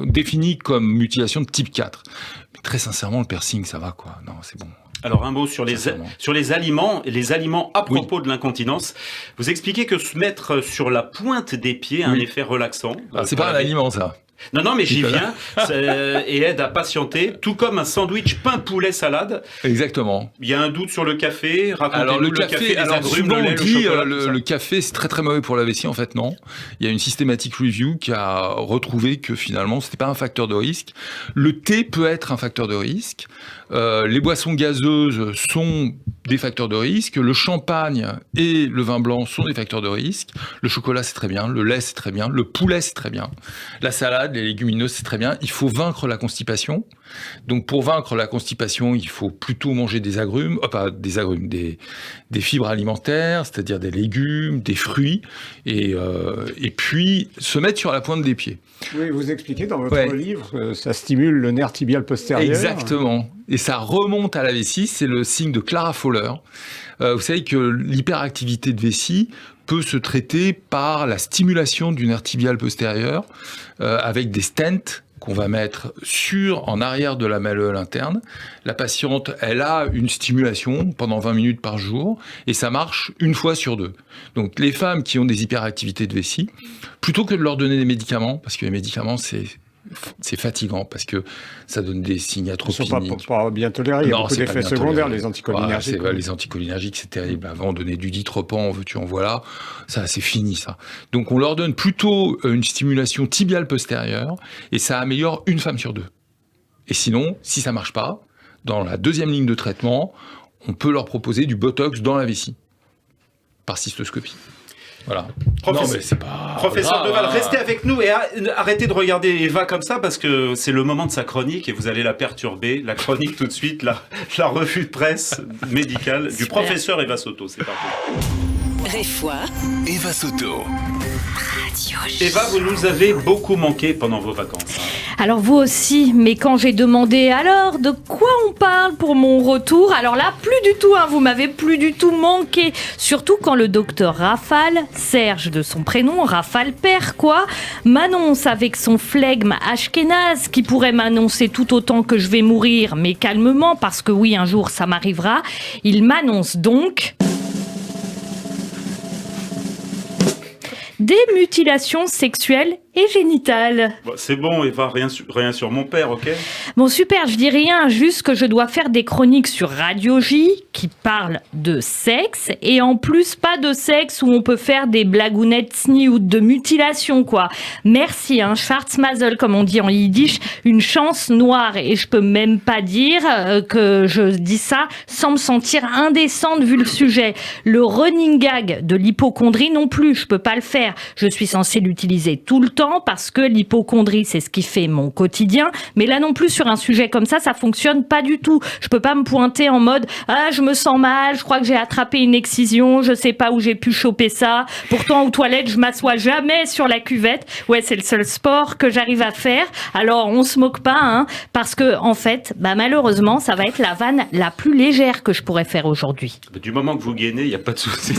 défini comme mutilation de type 4. Mais très sincèrement, le piercing, ça va quoi. Non, c'est bon. Alors un mot sur les aliments à propos de l'incontinence. Vous expliquez que se mettre sur la pointe des pieds a un effet relaxant. C'est pas un aliment, ça. Non, mais j'y viens, et aide à patienter, tout comme un sandwich pain-poulet-salade. Exactement. Il y a un doute sur le café, racontez-nous. Alors le café, les agrumes, souvent le lait, on dit le café c'est très très mauvais pour la vessie, en fait non. Il y a une systematic review qui a retrouvé que finalement c'était pas un facteur de risque. Le thé peut être un facteur de risque. Les boissons gazeuses sont des facteurs de risque. Le champagne et le vin blanc sont des facteurs de risque. Le chocolat c'est très bien, le lait c'est très bien, le poulet c'est très bien. La salade, les légumineuses c'est très bien. Il faut vaincre la constipation. Donc pour vaincre la constipation, il faut plutôt manger des fibres alimentaires, c'est-à-dire des légumes, des fruits, et puis se mettre sur la pointe des pieds. Oui, vous expliquez dans votre livre que ça stimule le nerf tibial postérieur. Exactement. Et ça remonte à la vessie, c'est le signe de Clara Fowler. Vous savez que l'hyperactivité de vessie peut se traiter par la stimulation du nerf tibial postérieur avec des stents qu'on va mettre en arrière de la malléole interne. La patiente, elle a une stimulation pendant 20 minutes par jour et ça marche une fois sur 2. Donc les femmes qui ont des hyperactivités de vessie, plutôt que de leur donner des médicaments, parce que les médicaments c'est fatigant, parce que ça donne des signes atrophiniques. Ils ne sont pas bien tolérés, il y a beaucoup d'effets secondaires, les anticholinergiques. Les anticholinergiques, c'est terrible. Avant, on donnait du ditropan, en veux-tu, en voilà. Ça, c'est fini, ça. Donc, on leur donne plutôt une stimulation tibiale postérieure, et ça améliore une femme sur 2. Et sinon, si ça ne marche pas, dans la deuxième ligne de traitement, on peut leur proposer du Botox dans la vessie, par cystoscopie. Voilà. Professeur Deval, restez avec nous et arrêtez de regarder Eva comme ça parce que c'est le moment de sa chronique et vous allez la perturber. La chronique tout de suite, la revue de presse médicale du professeur Eva Soto. C'est parti. Réfois. Eva Soto. Eva, vous nous avez beaucoup manqué pendant vos vacances. Alors vous aussi, mais quand j'ai demandé alors de quoi on parle pour mon retour, alors là plus du tout, vous m'avez plus du tout manqué. Surtout quand le docteur Rafale, Serge de son prénom, Rafale père quoi, m'annonce avec son flegme ashkénaze qui pourrait m'annoncer tout autant que je vais mourir, mais calmement parce que oui un jour ça m'arrivera. Il m'annonce donc des mutilations sexuelles et génitales. Bon, c'est bon, Eva, rien sur mon père, ok ? Bon, super, je dis rien, juste que je dois faire des chroniques sur Radio J qui parlent de sexe, et en plus, pas de sexe où on peut faire des blagounettes ou de mutilation, quoi. Merci, Schwarzmazel, comme on dit en yiddish, une chance noire, et je peux même pas dire que je dis ça sans me sentir indécente vu le sujet. Le running gag de l'hypocondrie non plus, je peux pas le faire. Je suis censée l'utiliser tout le temps. temps parce que l'hypocondrie, c'est ce qui fait mon quotidien. Mais là non plus, sur un sujet comme ça fonctionne pas du tout. Je peux pas me pointer en mode « Ah, je me sens mal, je crois que j'ai attrapé une excision, je sais pas où j'ai pu choper ça. Pourtant, aux toilettes, je m'assois jamais sur la cuvette. » Ouais, c'est le seul sport que j'arrive à faire. Alors, on se moque pas, hein, parce que, en fait, malheureusement, ça va être la vanne la plus légère que je pourrais faire aujourd'hui. Du moment que vous gainez, il n'y a pas de souci.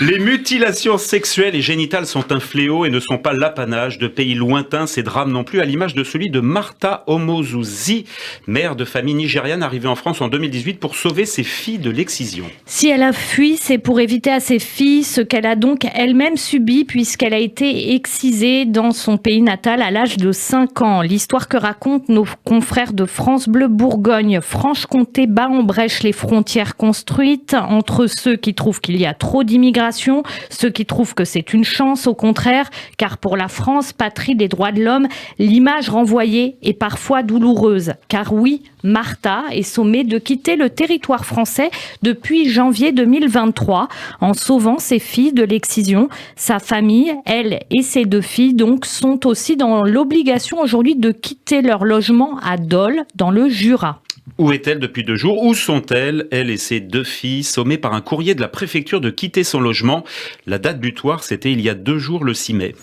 Les mutilations sexuelles et génitales sont un fléau et ne sont pas l'apanage de pays lointains. Ces drames non plus, à l'image de celui de Martha Omozuzi, mère de famille nigériane arrivée en France en 2018 pour sauver ses filles de l'excision. Si elle a fui, c'est pour éviter à ses filles ce qu'elle a donc elle-même subi puisqu'elle a été excisée dans son pays natal à l'âge de 5 ans. L'histoire que racontent nos confrères de France Bleu Bourgogne. Franche-Comté bat en brèche les frontières construites entre ceux qui trouvent qu'il y a trop d'immigration, ceux qui trouvent que c'est une chance au contraire, car pour la France, patrie des droits de l'homme, l'image renvoyée est parfois douloureuse. Car oui, Martha est sommée de quitter le territoire français depuis janvier 2023 en sauvant ses filles de l'excision. Sa famille, elle et ses 2 filles donc, sont aussi dans l'obligation aujourd'hui de quitter leur logement à Dole, dans le Jura. Où est-elle depuis 2 jours? Où sont-elles, elle et ses 2 filles, sommées par un courrier de la préfecture de quitter son logement? La date butoir, c'était il y a 2 jours, le 6 mai.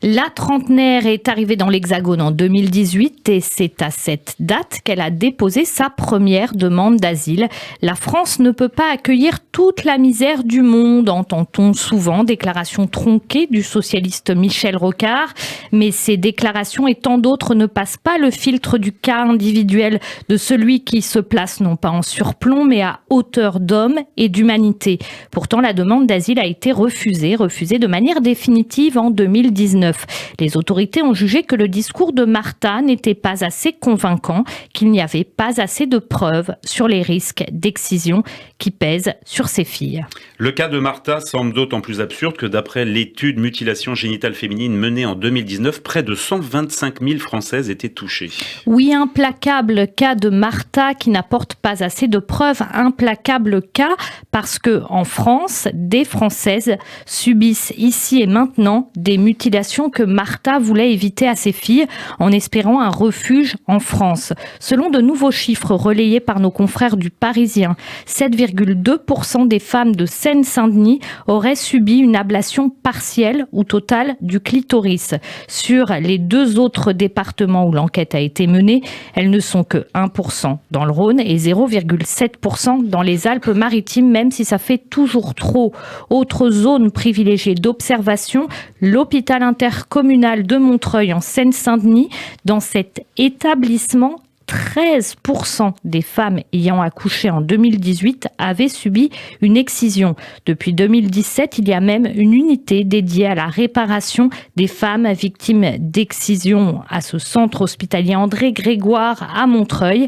La trentenaire est arrivée dans l'Hexagone en 2018 et c'est à cette date qu'elle a déposé sa première demande d'asile. La France ne peut pas accueillir toute la misère du monde, entend-on souvent, déclaration tronquée du socialiste Michel Rocard. Mais ces déclarations et tant d'autres ne passent pas le filtre du cas individuel de celui qui se place non pas en surplomb, mais à hauteur d'homme et d'humanité. Pourtant, la demande d'asile a été refusée de manière définitive en 2019. Les autorités ont jugé que le discours de Martha n'était pas assez convaincant, qu'il n'y avait pas assez de preuves sur les risques d'excision qui pèsent sur ses filles. Le cas de Martha semble d'autant plus absurde que d'après l'étude mutilation génitale féminine menée en 2019, près de 125 000 Françaises étaient touchées. Oui, implacable cas de Martha qui n'apporte pas assez de preuves, implacable cas parce que en France, des Françaises subissent ici et maintenant des mutilations que Martha voulait éviter à ses filles en espérant un refuge en France. Selon de nouveaux chiffres relayés par nos confrères du Parisien, 7,2% des femmes de Seine-Saint-Denis auraient subi une ablation partielle ou totale du clitoris. Sur les 2 autres départements où l'enquête a été menée, elles ne sont que 1% dans le Rhône et 0,7% dans les Alpes-Maritimes, même si ça fait toujours trop. Autre zone privilégiée d'observation, l'hôpital intercommunal de Montreuil en Seine-Saint-Denis. Dans cet établissement, 13% des femmes ayant accouché en 2018 avaient subi une excision. Depuis 2017, il y a même une unité dédiée à la réparation des femmes victimes d'excision à ce centre hospitalier André Grégoire à Montreuil.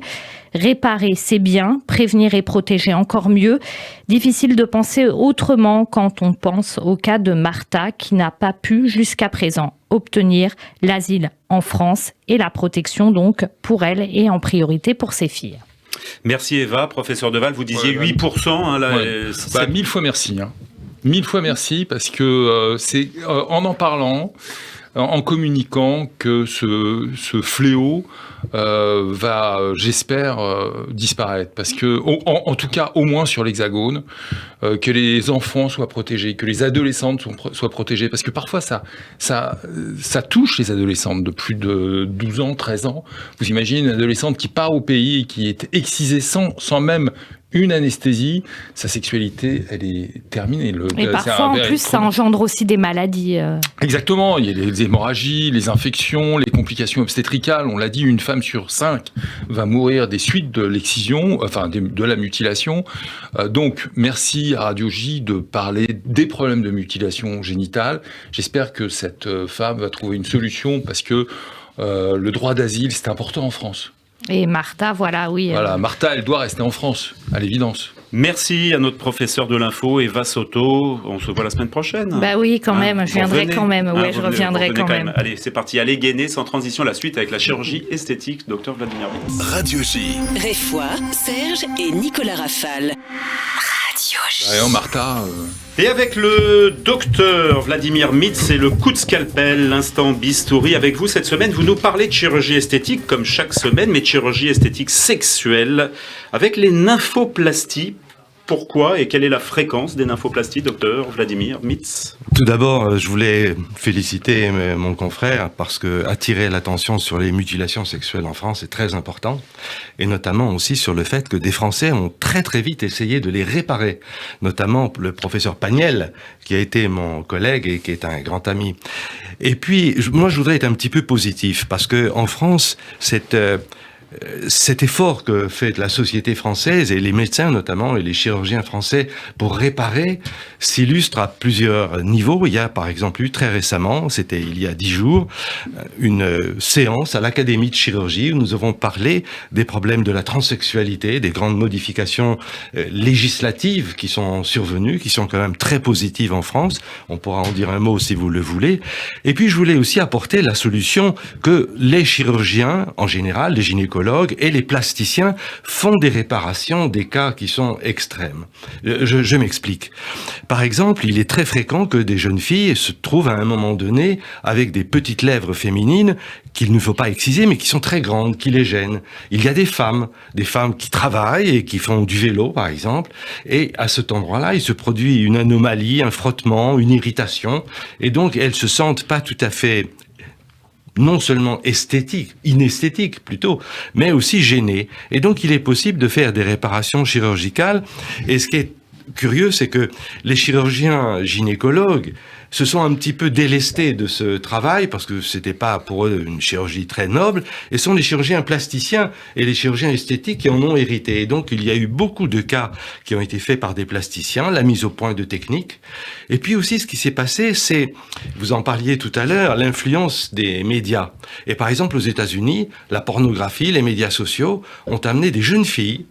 Réparer, c'est bien. Prévenir et protéger, encore mieux. Difficile de penser autrement quand on pense au cas de Martha qui n'a pas pu jusqu'à présent obtenir l'asile en France et la protection donc pour elle et en priorité pour ses filles. Merci Eva, professeur Deval, vous disiez 8%. Hein, là, 1000 fois merci. 1000 fois merci parce que c'est en parlant, en communiquant que ce fléau va, j'espère, disparaître. Parce que, en tout cas, au moins sur l'Hexagone, que les enfants soient protégés, que les adolescentes soient protégées. Parce que parfois, ça touche les adolescentes de plus de 12 ans, 13 ans. Vous imaginez une adolescente qui part au pays et qui est excisée sans même une anesthésie, sa sexualité, elle est terminée. Et parfois, en plus, ça engendre aussi des maladies. Exactement, il y a les hémorragies, les infections, les complications obstétricales. On l'a dit, une femme sur 5 va mourir des suites de l'excision, enfin de la mutilation. Donc, merci à Radio J de parler des problèmes de mutilation génitale. J'espère que cette femme va trouver une solution parce que le droit d'asile, c'est important en France. Et Martha, voilà, oui. Voilà, Martha, elle doit rester en France, à l'évidence. Merci à notre professeur de l'info, Eva Soto. On se voit la semaine prochaine. Bah oui, quand même, je viendrai quand même. Ouais, je reviendrai quand même. Allez, c'est parti. Allez, gainer sans transition la suite avec la chirurgie esthétique, docteur Vladimir Vitz. Radio J. Réfoy, Serge et Nicolas Rafal. Radio. Alors Martha... Et avec le docteur Vladimir Mitz et le coup de scalpel, l'instant bistouri. Avec vous cette semaine, vous nous parlez de chirurgie esthétique comme chaque semaine, mais de chirurgie esthétique sexuelle avec les nymphoplasties. Pourquoi et quelle est la fréquence des nymphoplasties, docteur Vladimir Mitz? Tout d'abord, je voulais féliciter mon confrère parce que attirer l'attention sur les mutilations sexuelles en France est très important, et notamment aussi sur le fait que des Français ont très très vite essayé de les réparer, notamment le professeur Pagnel, qui a été mon collègue et qui est un grand ami. Et puis, moi, je voudrais être un petit peu positif parce que en France, cet effort que fait la société française et les médecins notamment et les chirurgiens français pour réparer s'illustre à plusieurs niveaux. Il y a par exemple eu très récemment, c'était il y a 10 jours, une séance à l'Académie de chirurgie où nous avons parlé des problèmes de la transsexualité, des grandes modifications législatives qui sont survenues, qui sont quand même très positives en France. On pourra en dire un mot si vous le voulez. Et puis je voulais aussi apporter la solution que les chirurgiens en général, les gynécologues et les plasticiens font des réparations des cas qui sont extrêmes. Je m'explique. Par exemple, il est très fréquent que des jeunes filles se trouvent à un moment donné avec des petites lèvres féminines qu'il ne faut pas exciser, mais qui sont très grandes, qui les gênent. Il y a des femmes qui travaillent et qui font du vélo, par exemple, et à cet endroit-là, il se produit une anomalie, un frottement, une irritation, et donc elles se sentent pas tout à fait non seulement inesthétique plutôt, mais aussi gêné. Et donc il est possible de faire des réparations chirurgicales. Et ce qui est curieux, c'est que les chirurgiens gynécologues se sont un petit peu délestés de ce travail parce que c'était pas pour eux une chirurgie très noble, et sont les chirurgiens plasticiens et les chirurgiens esthétiques qui en ont hérité. Et donc il y a eu beaucoup de cas qui ont été faits par des plasticiens, la mise au point de techniques. Et puis aussi ce qui s'est passé, c'est, vous en parliez tout à l'heure, l'influence des médias. Et par exemple aux États-Unis, la pornographie, les médias sociaux ont amené des jeunes filles,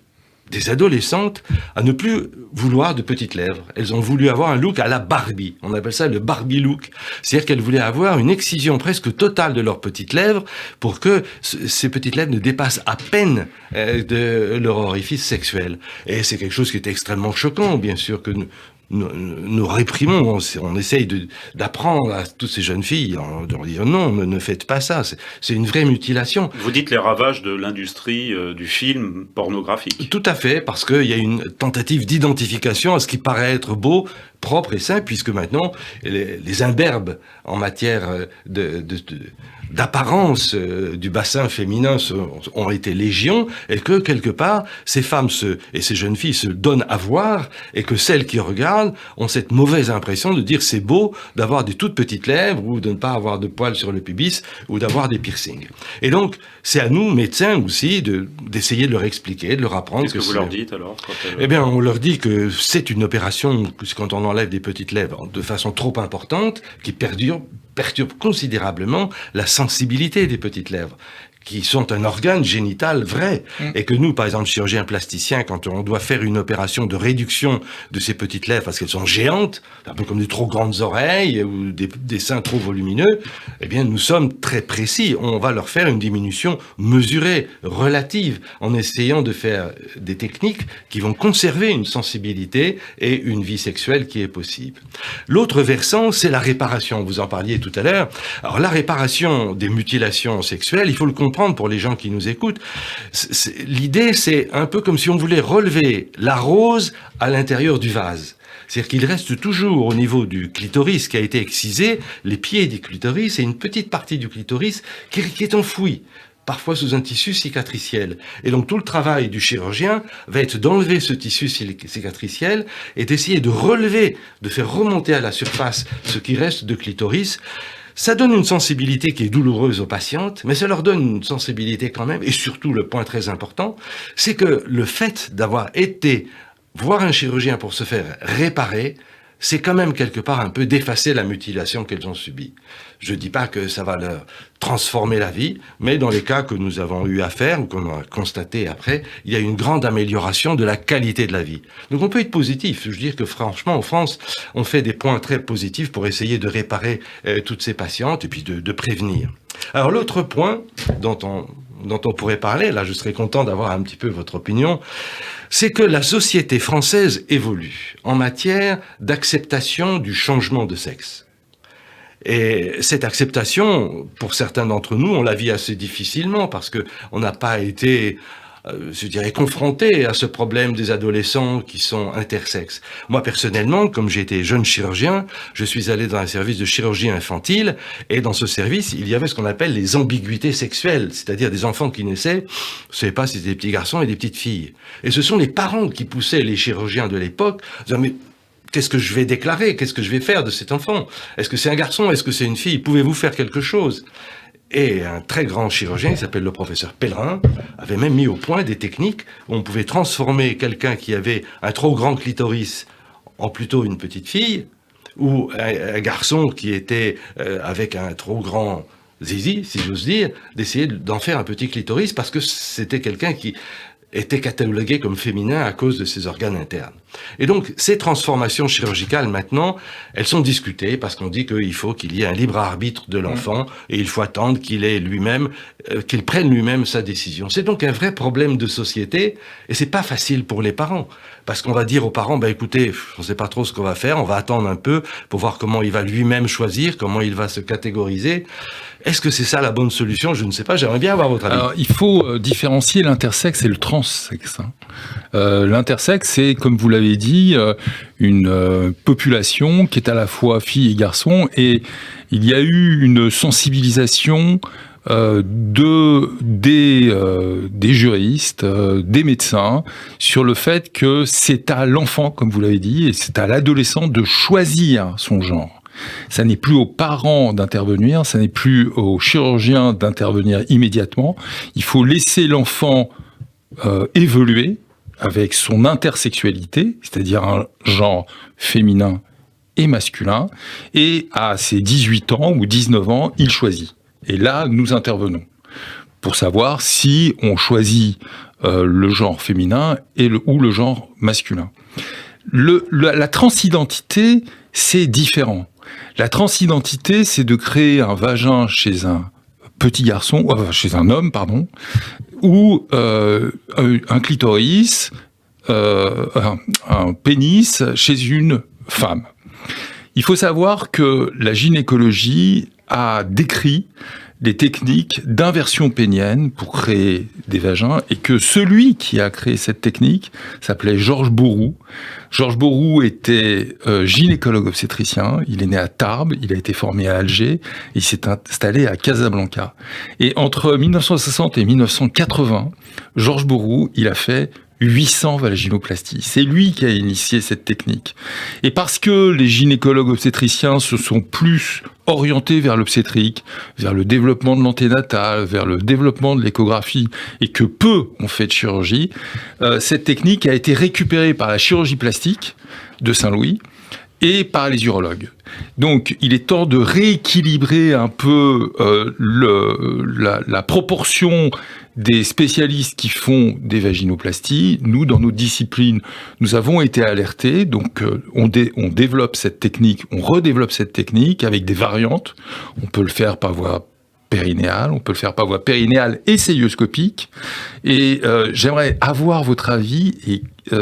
des adolescentes, à ne plus vouloir de petites lèvres. Elles ont voulu avoir un look à la Barbie. On appelle ça le Barbie look. C'est-à-dire qu'elles voulaient avoir une excision presque totale de leurs petites lèvres pour que ces petites lèvres ne dépassent à peine de leur orifice sexuel. Et c'est quelque chose qui est extrêmement choquant, bien sûr, que nous réprimons, on essaye d'apprendre à toutes ces jeunes filles, de leur dire non, ne faites pas ça, c'est une vraie mutilation. Vous dites les ravages de l'industrie du film pornographique. Tout à fait, parce qu'il y a une tentative d'identification à ce qui paraît être beau, propre et sain, puisque maintenant, les imberbes en matière d'apparence du bassin féminin ont été légion, et que quelque part ces femmes et ces jeunes filles se donnent à voir, et que celles qui regardent ont cette mauvaise impression de dire c'est beau d'avoir des toutes petites lèvres ou de ne pas avoir de poils sur le pubis ou d'avoir des piercings. Et donc c'est à nous médecins aussi d'essayer de leur expliquer, de leur apprendre. Qu'est-ce que vous leur dites alors Eh bien on leur dit que c'est une opération, quand on enlève des petites lèvres de façon trop importante, qui perturbe considérablement la sensibilité des petites lèvres, qui sont un organe génital vrai, et que nous, par exemple, chirurgiens plasticiens, quand on doit faire une opération de réduction de ces petites lèvres parce qu'elles sont géantes, un peu comme des trop grandes oreilles ou des seins trop volumineux, eh bien, nous sommes très précis. On va leur faire une diminution mesurée, relative, en essayant de faire des techniques qui vont conserver une sensibilité et une vie sexuelle qui est possible. L'autre versant, c'est la réparation. Vous en parliez tout à l'heure. Alors, la réparation des mutilations sexuelles, il faut le comprendre pour les gens qui nous écoutent. L'idée, c'est un peu comme si on voulait relever la rose à l'intérieur du vase. C'est-à-dire qu'il reste toujours au niveau du clitoris qui a été excisé, les pieds du clitoris et une petite partie du clitoris qui est enfouie, parfois sous un tissu cicatriciel. Et donc tout le travail du chirurgien va être d'enlever ce tissu cicatriciel et d'essayer de relever, de faire remonter à la surface ce qui reste de clitoris. Ça donne une sensibilité qui est douloureuse aux patientes, mais ça leur donne une sensibilité quand même, et surtout le point très important, c'est que le fait d'avoir été voir un chirurgien pour se faire réparer, c'est quand même quelque part un peu d'effacer la mutilation qu'elles ont subie. Je dis pas que ça va leur transformer la vie, mais dans les cas que nous avons eu à faire ou qu'on a constaté après, il y a une grande amélioration de la qualité de la vie. Donc on peut être positif. Je veux dire que franchement, en France, on fait des points très positifs pour essayer de réparer toutes ces patientes et puis de prévenir. Alors l'autre point dont dont on pourrait parler, là je serais content d'avoir un petit peu votre opinion, c'est que la société française évolue en matière d'acceptation du changement de sexe. Et cette acceptation, pour certains d'entre nous, on la vit assez difficilement parce que on n'a pas été, je dirais, confronté à ce problème des adolescents qui sont intersexes. Moi, personnellement, comme j'ai été jeune chirurgien, je suis allé dans un service de chirurgie infantile et dans ce service, il y avait ce qu'on appelle les ambiguïtés sexuelles, c'est-à-dire des enfants qui naissaient, je ne savais pas si c'était des petits garçons et des petites filles. Et ce sont les parents qui poussaient les chirurgiens de l'époque, disant, mais qu'est-ce que je vais déclarer? Qu'est-ce que je vais faire de cet enfant? Est-ce que c'est un garçon? Est-ce que c'est une fille? Pouvez-vous faire quelque chose? Et un très grand chirurgien, qui s'appelle le professeur Pellerin, avait même mis au point des techniques où on pouvait transformer quelqu'un qui avait un trop grand clitoris en plutôt une petite fille, ou un garçon qui était avec un trop grand zizi, si j'ose dire, d'essayer d'en faire un petit clitoris parce que c'était quelqu'un qui était catalogué comme féminin à cause de ses organes internes. Et donc, ces transformations chirurgicales, maintenant, elles sont discutées parce qu'on dit qu'il faut qu'il y ait un libre arbitre de l'enfant et il faut attendre qu'il ait lui-même, qu'il prenne lui-même sa décision. C'est donc un vrai problème de société et c'est pas facile pour les parents. Parce qu'on va dire aux parents, écoutez, on sait pas trop ce qu'on va faire, on va attendre un peu pour voir comment il va lui-même choisir, comment il va se catégoriser. Est-ce que c'est ça la bonne solution? Je ne sais pas, j'aimerais bien avoir votre avis. Alors, il faut différencier l'intersexe et le transsexe. L'intersexe, c'est, comme vous l'avez dit, une population qui est à la fois fille et garçon, et il y a eu une sensibilisation des juristes, des médecins, sur le fait que c'est à l'enfant, comme vous l'avez dit, et c'est à l'adolescent de choisir son genre. Ça n'est plus aux parents d'intervenir, ça n'est plus aux chirurgiens d'intervenir immédiatement. Il faut laisser l'enfant évoluer avec son intersexualité, c'est-à-dire un genre féminin et masculin, et à ses 18 ans ou 19 ans, il choisit. Et là, nous intervenons pour savoir si on choisit le genre féminin ou le genre masculin. La transidentité, c'est différent. La transidentité, c'est de créer un vagin chez un petit garçon, chez un homme, pardon, ou un clitoris, un pénis chez une femme. Il faut savoir que la gynécologie a décrit des techniques d'inversion pénienne pour créer des vagins, et que celui qui a créé cette technique s'appelait Georges Bourroux. Georges Bourroux était gynécologue obstétricien, il est né à Tarbes, il a été formé à Alger, et il s'est installé à Casablanca. Et entre 1960 et 1980, Georges Bourroux, il a fait 800 vaginoplasties. C'est lui qui a initié cette technique. Et parce que les gynécologues obstétriciens se sont plus orientés vers l'obstétrique, vers le développement de l'anténatal, vers le développement de l'échographie, et que peu ont fait de chirurgie, cette technique a été récupérée par la chirurgie plastique de Saint-Louis et par les urologues. Donc, il est temps de rééquilibrer un peu la proportion des spécialistes qui font des vaginoplasties. Nous, dans nos disciplines, nous avons été alertés, donc on développe cette technique, on redéveloppe cette technique avec des variantes. On peut le faire par voie périnéale, on peut le faire par voie périnéale et célioscopique. Et j'aimerais avoir votre avis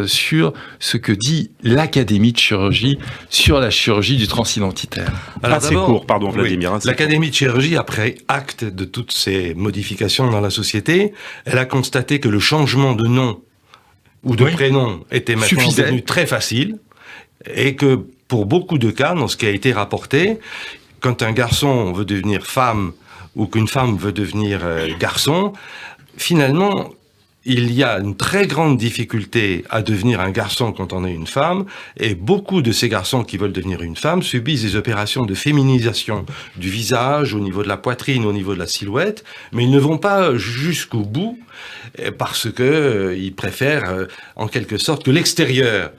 sur ce que dit l'Académie de chirurgie sur la chirurgie du transidentitaire. Alors c'est court, pardon Vladimir. Oui, l'Académie de chirurgie a pris acte de toutes ces modifications dans la société. Elle a constaté que le changement de nom ou de prénom était maintenant devenu très facile, et que pour beaucoup de cas, dans ce qui a été rapporté, quand un garçon veut devenir femme ou qu'une femme veut devenir garçon, finalement, il y a une très grande difficulté à devenir un garçon quand on est une femme, et beaucoup de ces garçons qui veulent devenir une femme subissent des opérations de féminisation du visage, au niveau de la poitrine, au niveau de la silhouette, mais ils ne vont pas jusqu'au bout parce que ils préfèrent en quelque sorte que l'extérieur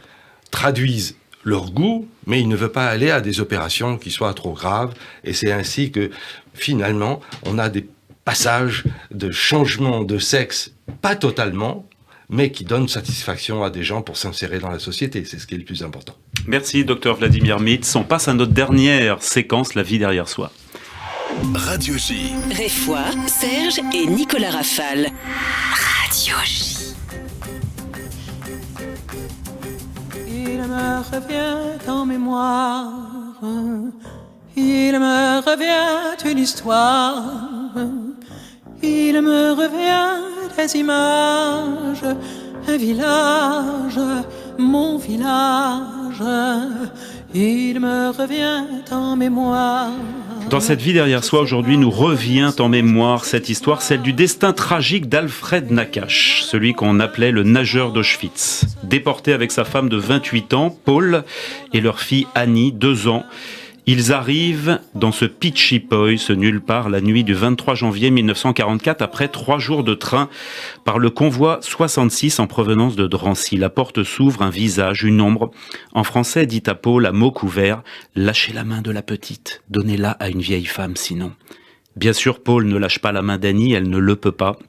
traduise leur goût, mais ils ne veulent pas aller à des opérations qui soient trop graves, et c'est ainsi que finalement on a des passages de changement de sexe, pas totalement, mais qui donnent satisfaction à des gens pour s'insérer dans la société. C'est ce qui est le plus important. Merci, docteur Vladimir Mitz. On passe à notre dernière séquence, La vie derrière soi. Radio J. Réfoy, Serge et Nicolas Rafale. Radio J. Il me revient en mémoire, il me revient une histoire, il me revient des images, un village, mon village, il me revient en mémoire. Dans cette vie derrière soi, aujourd'hui, nous revient en mémoire cette histoire, celle du destin tragique d'Alfred Nakache, celui qu'on appelait le nageur d'Auschwitz. Déporté avec sa femme de 28 ans, Paul, et leur fille Annie, 2 ans, ils arrivent dans ce Pitchipoy, ce nulle part, la nuit du 23 janvier 1944, après 3 jours de train, par le convoi 66 en provenance de Drancy. La porte s'ouvre, un visage, une ombre. En français, dit à Paul, à mots couverts, « Lâchez la main de la petite, donnez-la à une vieille femme sinon. » Bien sûr, Paul ne lâche pas la main d'Annie, elle ne le peut pas.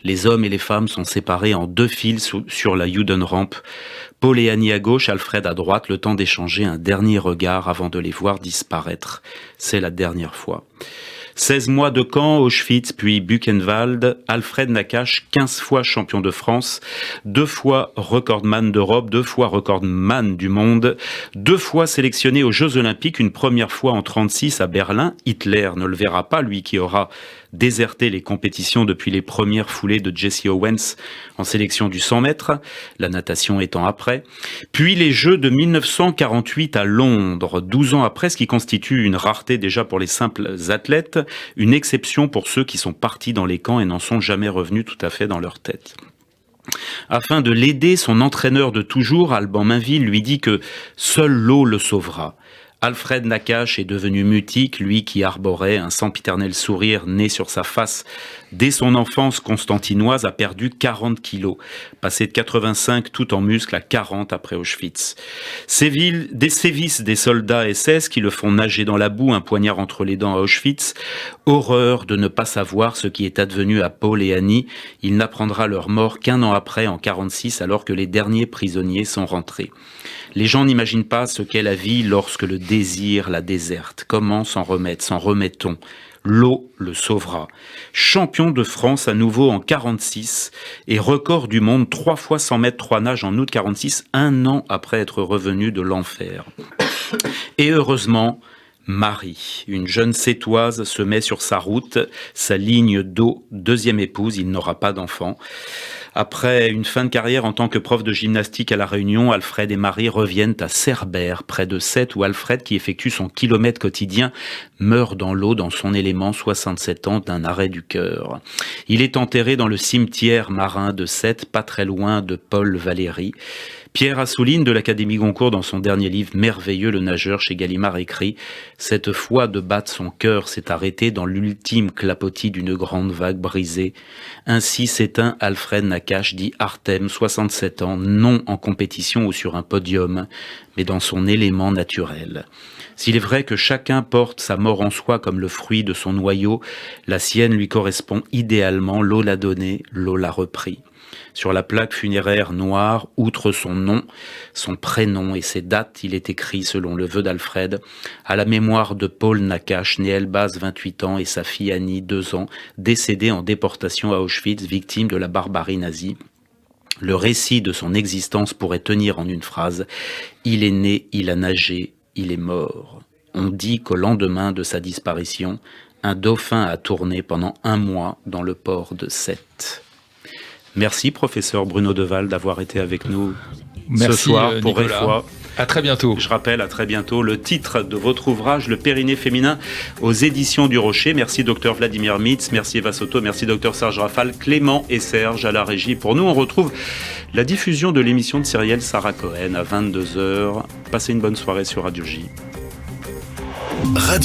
Les hommes et les femmes sont séparés en 2 files sur la Judenrampe. Paul et Annie à gauche, Alfred à droite, le temps d'échanger un dernier regard avant de les voir disparaître. C'est la dernière fois. 16 mois de camp, Auschwitz, puis Buchenwald, Alfred Nakache, 15 fois champion de France, 2 fois recordman d'Europe, 2 fois recordman du monde, 2 fois sélectionné aux Jeux Olympiques, une première fois en 1936 à Berlin. Hitler ne le verra pas, lui qui aura déserté les compétitions depuis les premières foulées de Jesse Owens en sélection du 100 mètres, la natation étant après. Puis les Jeux de 1948 à Londres, 12 ans après, ce qui constitue une rareté déjà pour les simples athlètes, une exception pour ceux qui sont partis dans les camps et n'en sont jamais revenus tout à fait dans leur tête. Afin de l'aider, son entraîneur de toujours, Alban Mainville, lui dit que seule l'eau le sauvera. Alfred Nakache est devenu mutique, lui qui arborait un sempiternel sourire né sur sa face. Dès son enfance constantinoise, a perdu 40 kilos, passé de 85 tout en muscles à 40 après Auschwitz. Des sévices des soldats SS qui le font nager dans la boue, un poignard entre les dents à Auschwitz. Horreur de ne pas savoir ce qui est advenu à Paul et Annie. Il n'apprendra leur mort qu'un an après, en 46, alors que les derniers prisonniers sont rentrés. Les gens n'imaginent pas ce qu'est la vie lorsque le désir la déserte. Comment s'en remettre? S'en remet-on? L'eau le sauvera. Champion de France à nouveau en 46 et record du monde 3 fois 100 mètres 3 nages en août 46, un an après être revenu de l'enfer. Et heureusement, Marie, une jeune sétoise, se met sur sa route, sa ligne d'eau, 2e épouse, il n'aura pas d'enfant. Après une fin de carrière en tant que prof de gymnastique à La Réunion, Alfred et Marie reviennent à Cerbère, près de Sète, où Alfred, qui effectue son kilomètre quotidien, meurt dans l'eau, dans son élément, 67 ans, d'un arrêt du cœur. Il est enterré dans le cimetière marin de Sète, pas très loin de Paul Valéry. Pierre Assouline de l'Académie Goncourt, dans son dernier livre Merveilleux le nageur chez Gallimard, écrit « Cette fois de battre son cœur s'est arrêté dans l'ultime clapotis d'une grande vague brisée. Ainsi s'éteint Alfred Nakache, dit Artem, 67 ans, non en compétition ou sur un podium, mais dans son élément naturel. S'il est vrai que chacun porte sa mort en soi comme le fruit de son noyau, la sienne lui correspond idéalement, l'eau l'a donnée, l'eau l'a repris. » Sur la plaque funéraire noire, outre son nom, son prénom et ses dates, il est écrit, selon le vœu d'Alfred, à la mémoire de Paul Nakache, né Elbaz, 28 ans, et sa fille Annie, 2 ans, décédée en déportation à Auschwitz, victime de la barbarie nazie. Le récit de son existence pourrait tenir en une phrase. Il est né, il a nagé, il est mort. On dit qu'au lendemain de sa disparition, un dauphin a tourné pendant 1 mois dans le port de Sète. Merci, professeur Bruno Deval, d'avoir été avec nous ce soir pour Réfoy. À très bientôt. Je rappelle, à très bientôt, le titre de votre ouvrage, Le Périnée féminin, aux éditions du Rocher. Merci, docteur Vladimir Mitz, merci Eva Soto, merci, docteur Serge Rafale, Clément et Serge à la régie. Pour nous, on retrouve la diffusion de l'émission de Cyrielle Sarah Cohen à 22h. Passez une bonne soirée sur Radio J.